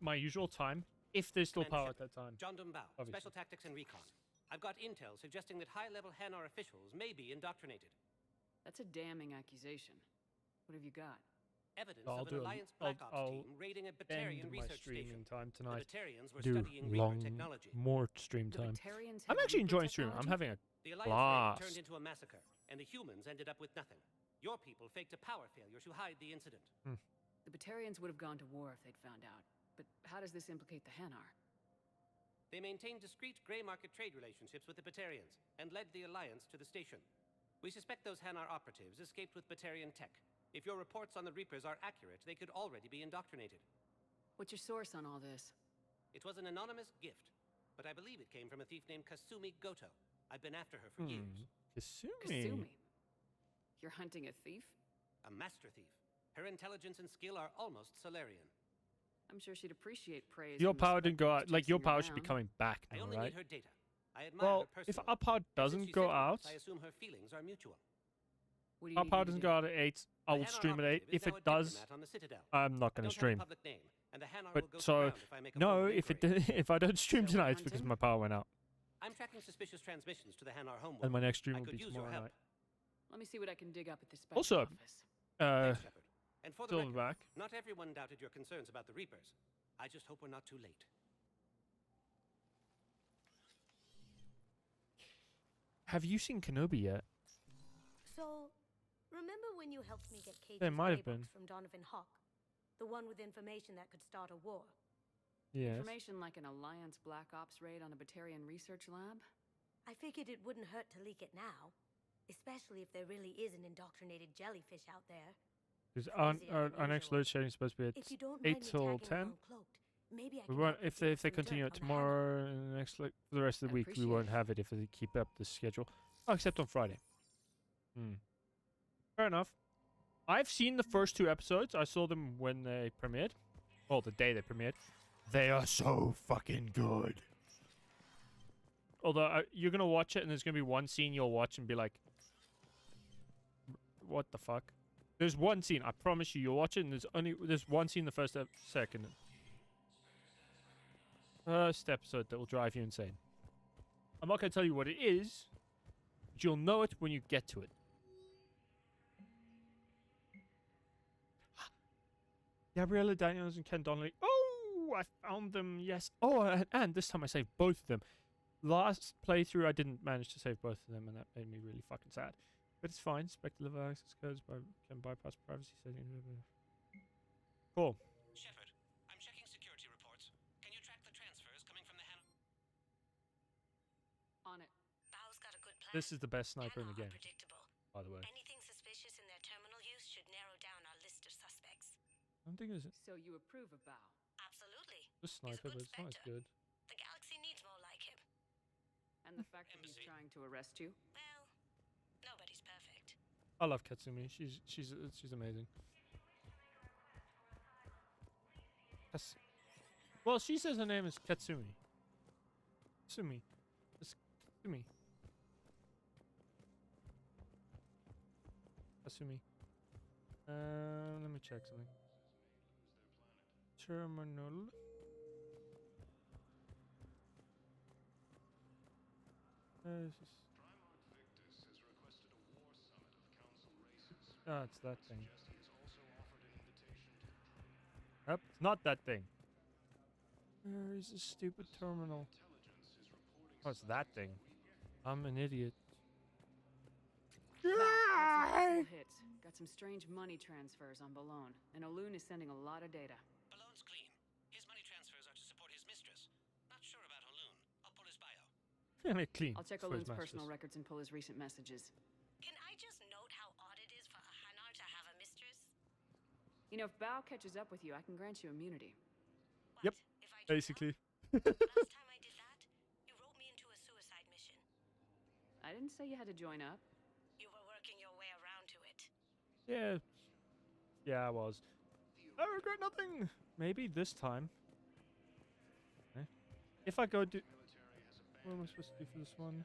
my usual time if there's still power at that time. John Dumbao, Obviously. Special Tactics and Recon. I've got intel suggesting that high-level Hanar officials may be indoctrinated. That's a damning accusation. What have you got? Evidence I'll of an Alliance Black Ops team raiding a Batarian end my research streaming station. time tonight. The Batarians were Do studying Reaper long, technology. more stream time. Batarians I'm have actually Reaper enjoying streaming. I'm having a The Alliance raid blast. turned into a massacre, and the humans ended up with nothing. Your people faked a power failure to hide the incident. The Batarians would have gone to war if they'd found out. But how does this implicate the Hanar? They maintained discreet gray market trade relationships with the Batarians and led the Alliance to the station. We suspect those Hanar operatives escaped with Batarian tech. If your reports on the Reapers are accurate, they could already be indoctrinated. What's your source on all this? It was an anonymous gift, but I believe it came from a thief named Kasumi Goto. I've been after her for years. Kasumi. You're hunting a thief? A master thief. Her intelligence and skill are almost Solarian. I'm sure she'd appreciate praise. Your from power didn't go out. respected Like, your chasing power should be around. coming back I now, only right? need her data. I admire Well, her if personally. our power And since doesn't she go said once, out, I assume her feelings are mutual. What do you our need power me to doesn't do? go out at 8, I The will Hanar stream at 8. operative is If now it a does, diplomat on the Citadel. I'm not I going to don't have a stream. public name, and the Hanar But will go to so, ground if I make a no, formal if inquiry. if I don't stream So we're tonight, it's because hunting? my power went out. I'm tracking suspicious transmissions to the Hanar homeworld. And my next stream I will could be use your tomorrow help. night. Let me see what I can dig up at this back Also, office. Thanks, Shepard. And for the record, Silverback. not everyone doubted your concerns about the Reapers. I just hope we're not too late. Have you seen Kenobi yet? So, remember when you helped me get Cage's There might have grey been. box from Donovan Hawk? The one with information that could start a war. Yes. Information like an Alliance Black Ops raid on a Batarian research lab? I figured it wouldn't hurt to leak it now. Especially if there really is an indoctrinated jellyfish out there. Because Crazier than our next usual. load sharing is supposed to be If you at don't 8 mind me till tagging 10. along cloaked, maybe I We can won't, help you if dig they up some continue dirt it on the Hanar. tomorrow and the next, like, for the rest of the week, we appreciate won't it. have it if they keep up the schedule. Oh, except on Friday. Fair enough. I've seen the first 2 episodes. I saw them when they premiered. Well, the day they premiered. They are so fucking good. Although you're gonna watch it and there's gonna be one scene you'll watch and be like, "What the fuck?" There's one scene. I promise you, you'll watch it and there's one scene the first second. First episode that will drive you insane. I'm not gonna tell you what it is, but you'll know it when you get to it. Gabriella Daniels and Ken Donnelly. Oh, I found them. Yes. Oh, and this time I saved both of them. Last playthrough, I didn't manage to save both of them, and that made me really fucking sad. But it's fine. Speculative access codes can bypass privacy settings. Cool. Shepard, I'm checking security reports. Can you track the transfers coming from the Hanar? On it. Bao's got a good plan. This is the best sniper in the Hanar game, are predictable. by the way. Anything suspicious in their terminal use should narrow down our list of suspects. I don't think it's So you approve of Bao? Absolutely. a sniper, but it's not as good. The galaxy needs more like him. And the fact that he's trying to arrest you? Well, nobody's perfect. I love Katsumi. She's amazing. Well, she says her name is Katsumi. Katsumi. It's Katsumi. Katsumi. Let me check something. Terminal. Ah, it's that thing. Yep, it's not that thing. Where is this stupid terminal? Oh, it's that thing. I'm an idiot. Wow, hits. Got some strange money transfers on Balone, and Olun is sending a lot of data. Balone's clean. His money transfers are to support his mistress. Not sure about Olun. I'll pull his bio. Clean. I'll check for his Olun's personal masters. records and pull his recent messages. Can I just note how odd it is for a Hanar to have a mistress? You know, if Bao catches up with you, I can grant you immunity. Yep, basically. Last time I did that, you wrote me into a suicide mission. I didn't say you had to join up. You were working your way around to it. Yeah. Yeah, I was. I regret nothing. Maybe this time. Okay. If I go do... What am I supposed to do for this one?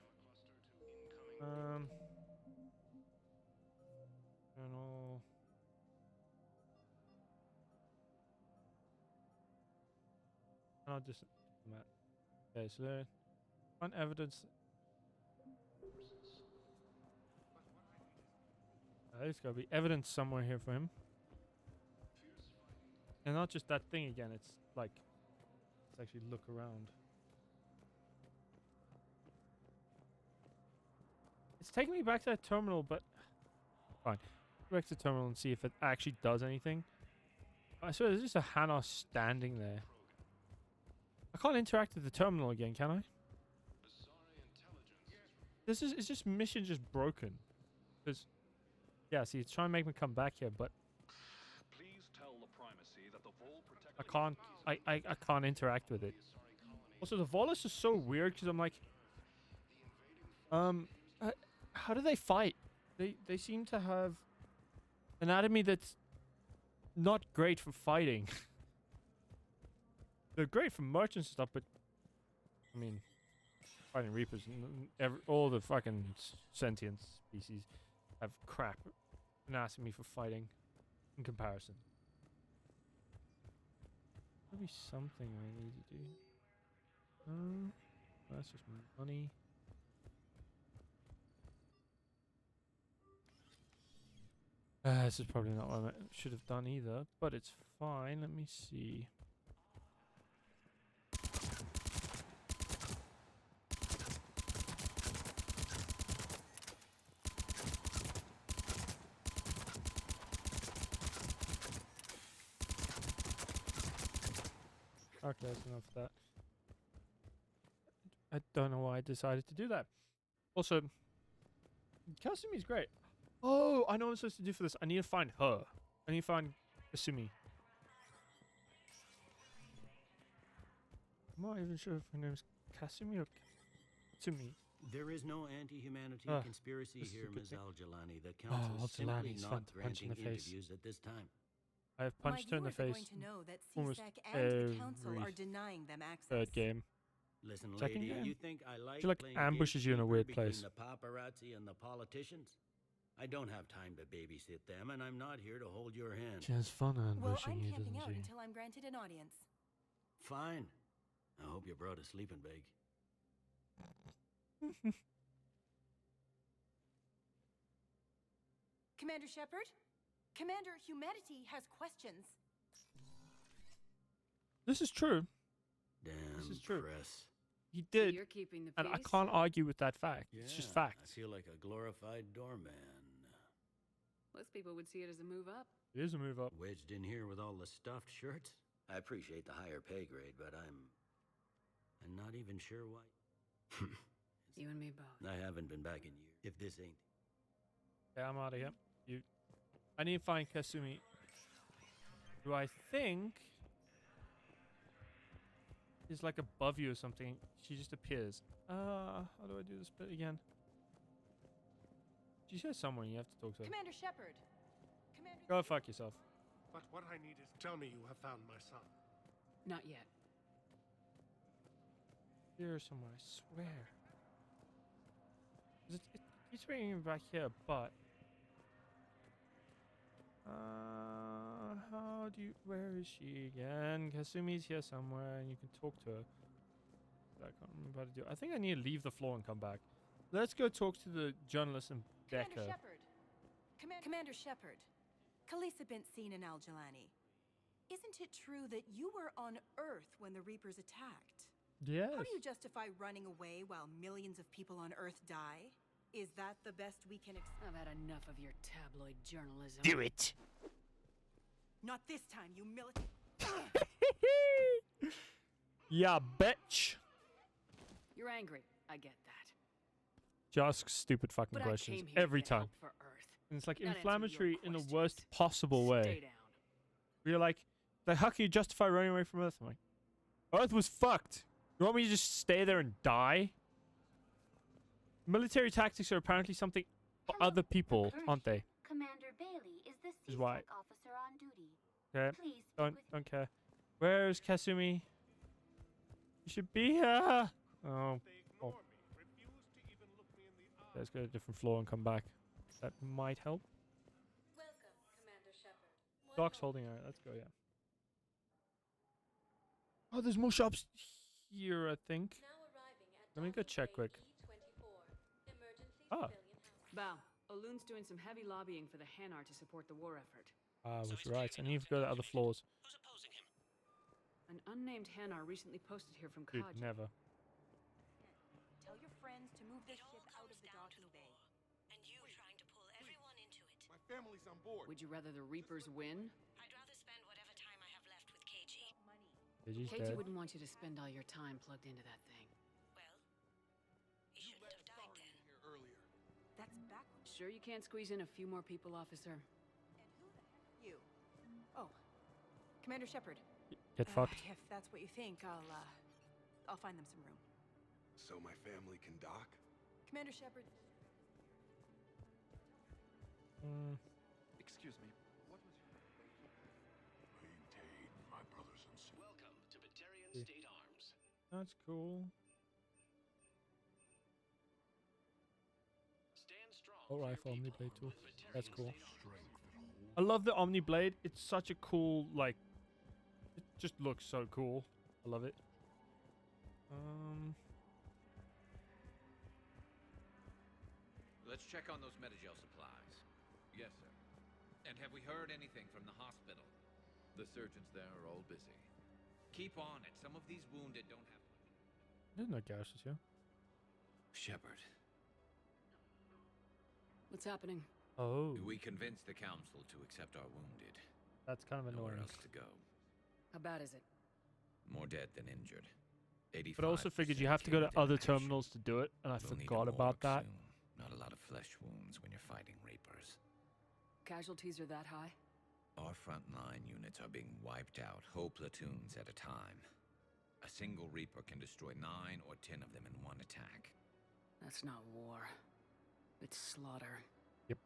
Journal... I'll just... Okay, so there... On evidence... There's gotta be evidence somewhere here for him. And not just that thing again, it's like... Let's actually look around. It's taking me back to that terminal, but... Fine. Go back to the terminal and see if it actually does anything. I swear, there's just a Hanar standing there. I can't interact with the terminal again, can I? Is this mission just broken? Because... Yeah, see, it's trying to make me come back here, but... Please tell the primacy that the Vol protect I can't interact with it. Also, the Volus is so weird because I'm like, Uh, how do they fight? They seem to have anatomy that's not great for fighting. They're great for merchants and stuff, but I mean, fighting Reapers, all the fucking sentient species have crap anatomy for fighting in comparison. Maybe something I need to do. That's just money. This is probably not what I should have done either, but it's fine. Let me see. Okay, that's enough of that. I don't know why I decided to do that. Also, Kasumi's great. Oh, I know what I'm supposed to do for this. I need to find her. I need to find Kasumi. I'm not even sure if her name's Kasumi or Kasumi. There is no anti-humanity conspiracy here, Ms. Al-Jalani. The Oh, council is simply Al-Jalani's not fun to punch in granting the face. interviews at this time. I have punched her in the face. Going to know that almost CSEC and the council are denying them access. third game. Listen, Second lady, game? you think I like She like playing ambushes you in a weird gatekeeper place. between the paparazzi and the politicians? I don't have time to babysit them, and I'm not here to hold your hand. She has fun Well, ambushing I'm you, camping doesn't out she? until I'm granted an audience. Fine. I hope you brought a sleeping bag. Commander Shepard? Commander, humanity has questions. This is true. Damn This is true. press. He did, You're keeping the and I peace? can't argue with that fact. Yeah, It's just fact. I feel like a glorified doorman. Most people would see it as a move up. It is a move up. Wedged in here with all the stuffed shirts. I appreciate the higher pay grade, but I'm not even sure why. You and me both. I haven't been back in years. If this ain't... Yeah, I'm out of here. I need to find Kasumi, who I think is like above you or something. She just appears. How do I do this bit again? She's here somewhere. You have to talk to her. Commander Shepard. Commander. Go fuck yourself. But what I need is tell me you have found my son. Not yet. Here somewhere, I swear. It keeps bringing me back here, but how do you? Where is she again? Kasumi's here somewhere, and you can talk to her. I can't remember how to do it. I think I need to leave the floor and come back. Let's go talk to the journalist and Decker. Commander Shepard. Commander Shepard. Khaleesa bint Seen and Al-Jalani. Isn't it true that you were on Earth when the Reapers attacked? Yes. How do you justify running away while millions of people on Earth die? Is that the best we can expect? I've had enough of your tabloid journalism. Do it. Not this time, you military. Yeah, bitch. You're angry. I get that. She asks stupid fucking But questions I came here every to time. help for Earth. And it's like Not answer inflammatory your in the questions. worst possible way. Stay down. You're like, how can you justify running away from Earth? I'm like, Earth was fucked. You want me to just stay there and die? Military tactics are apparently something for other people, aren't they? Commander Bailey is the Is why. CSEC officer on duty. Okay. Please Don't care. Where's Kasumi? You should be here. Oh. Let's go to a different floor and come back. That might help. Welcome, Commander Shepard. Doc's holding her. Let's go, yeah. Oh, there's more shops here, I think. Let me go check quick. Ah. Val, Oloon's doing some heavy lobbying for the Hanar to support the war effort. I was right. I need to go to other floors. An unnamed Hanar recently posted here from Dude, Kaja. never. Tell your friends to move their ship out of the docking bay. And you trying to pull everyone into it. My family's on board. Would you rather the Reapers win? I'd rather spend whatever time I have left with KG. KG's Katie dead. wouldn't want you to spend all your time plugged into that thing. Well, he shouldn't have died then. That's backwards. Sure you can't squeeze in a few more people, officer? And who the heck are you? Oh, Commander Shepard. Get fucked. If that's what you think, I'll find them some room. So my family can dock? Commander Shepard. Excuse me. What was your... Maintain, my brothers and sisters. Welcome to Batarian State Arms. That's cool. Stand strong. All right, for Omniblade too. That's cool. Strength that I love the Omniblade. It's such a cool, like, it just looks so cool. I love it. Let's check on those Metagel supplies. Yes, sir. And have we heard anything from the hospital? The surgeons there are all busy. Keep on it. Some of these wounded don't have... There's no garrisons here. Shepard. What's happening? Oh. We convinced the council to accept our wounded. That's kind of Nowhere annoying. else to go. How bad is it? More dead than injured. But I also figured you have to go to other terminals to do it, and I forgot about that. Soon. Not a lot of flesh wounds when you're fighting Reapers. Casualties are that high? Our frontline units are being wiped out, whole platoons at a time. A single Reaper can destroy 9 or 10 of them in one attack. That's not war. It's slaughter. Yep.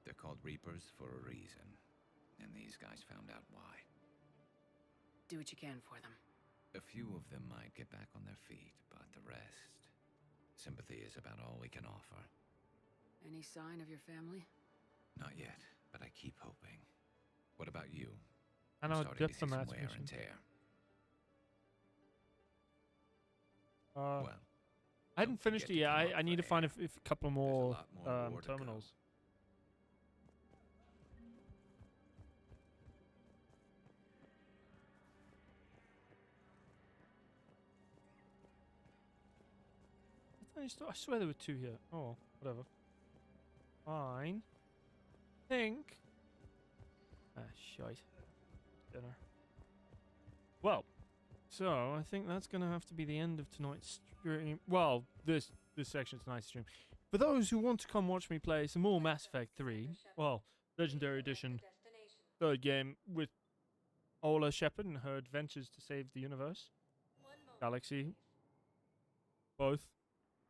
They're called Reapers for a reason. And these guys found out why. Do what you can for them. A few of them might get back on their feet, but the rest... Sympathy is about all we can offer. Any sign of your family? Not yet, but I keep hoping. What about you? I know, Starting to see some diplomats wear mission. and tear. Well, Well, I hadn't finished it yet. I need to find a couple more, war to go. terminals. I swear there were 2 here. Oh, whatever. Fine. Think. Ah, shite. Dinner. Well, so I think that's gonna have to be the end of tonight's stream. Well, this section of tonight's stream. For those who want to come watch me play some more Mass Effect 3, well, Legendary Edition, 3rd game with Ola Shepard and her adventures to save the universe, galaxy, both.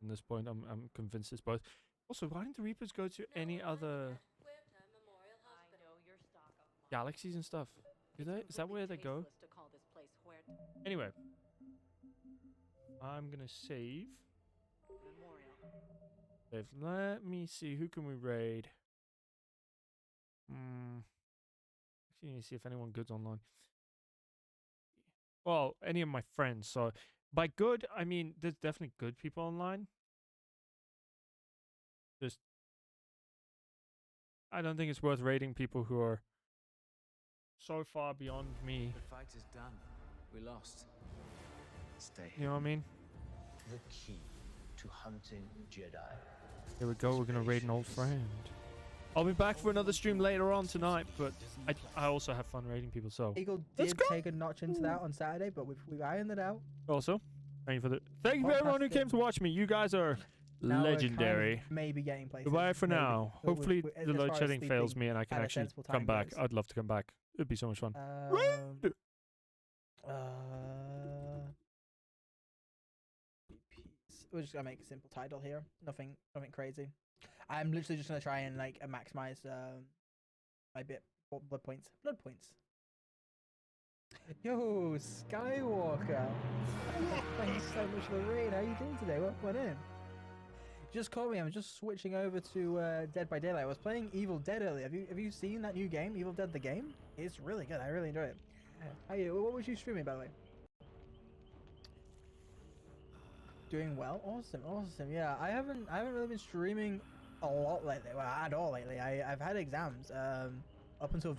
At this point, I'm convinced it's both. Also, why didn't the Reapers go to any other galaxies and stuff? Do they? Is that where they go? Anyway, I'm gonna save. Save. Let me see. Who can we raid? Actually, need to see if anyone good's online. Well, any of my friends. So, by good, I mean there's definitely good people online. Just, I don't think it's worth raiding people who are so far beyond me. The fight is done. We lost. Stay. You know what I mean? The key to hunting Jedi. Here we go. We're gonna raid an old friend. I'll be back for another stream later on tonight, but I also have fun raiding people. So Eagle did take a notch into that on Saturday, but we've ironed it out. Also, thank you for everyone who came to watch me. You guys are Now we're legendary. kind of maybe getting places. Goodbye for maybe. now. But Hopefully as the far load as shedding fails sleeping me and I can at a actually sensible come time back. goes. I'd love to come back. It'd be so much fun. We're just gonna make a simple title here. Nothing crazy. I'm literally just gonna try and like maximize my blood points. Yo, Skywalker. Thank you so much for the raid. How you doing today? Welcome in. Just called me. I'm just switching over to Dead by Daylight. I was playing Evil Dead earlier. Have you seen that new game, Evil Dead the game? It's really good. I really enjoy it. How you? What was you streaming, by the way? Doing well. Awesome. Yeah, I haven't really been streaming a lot lately. Well, at all lately. I've had exams up until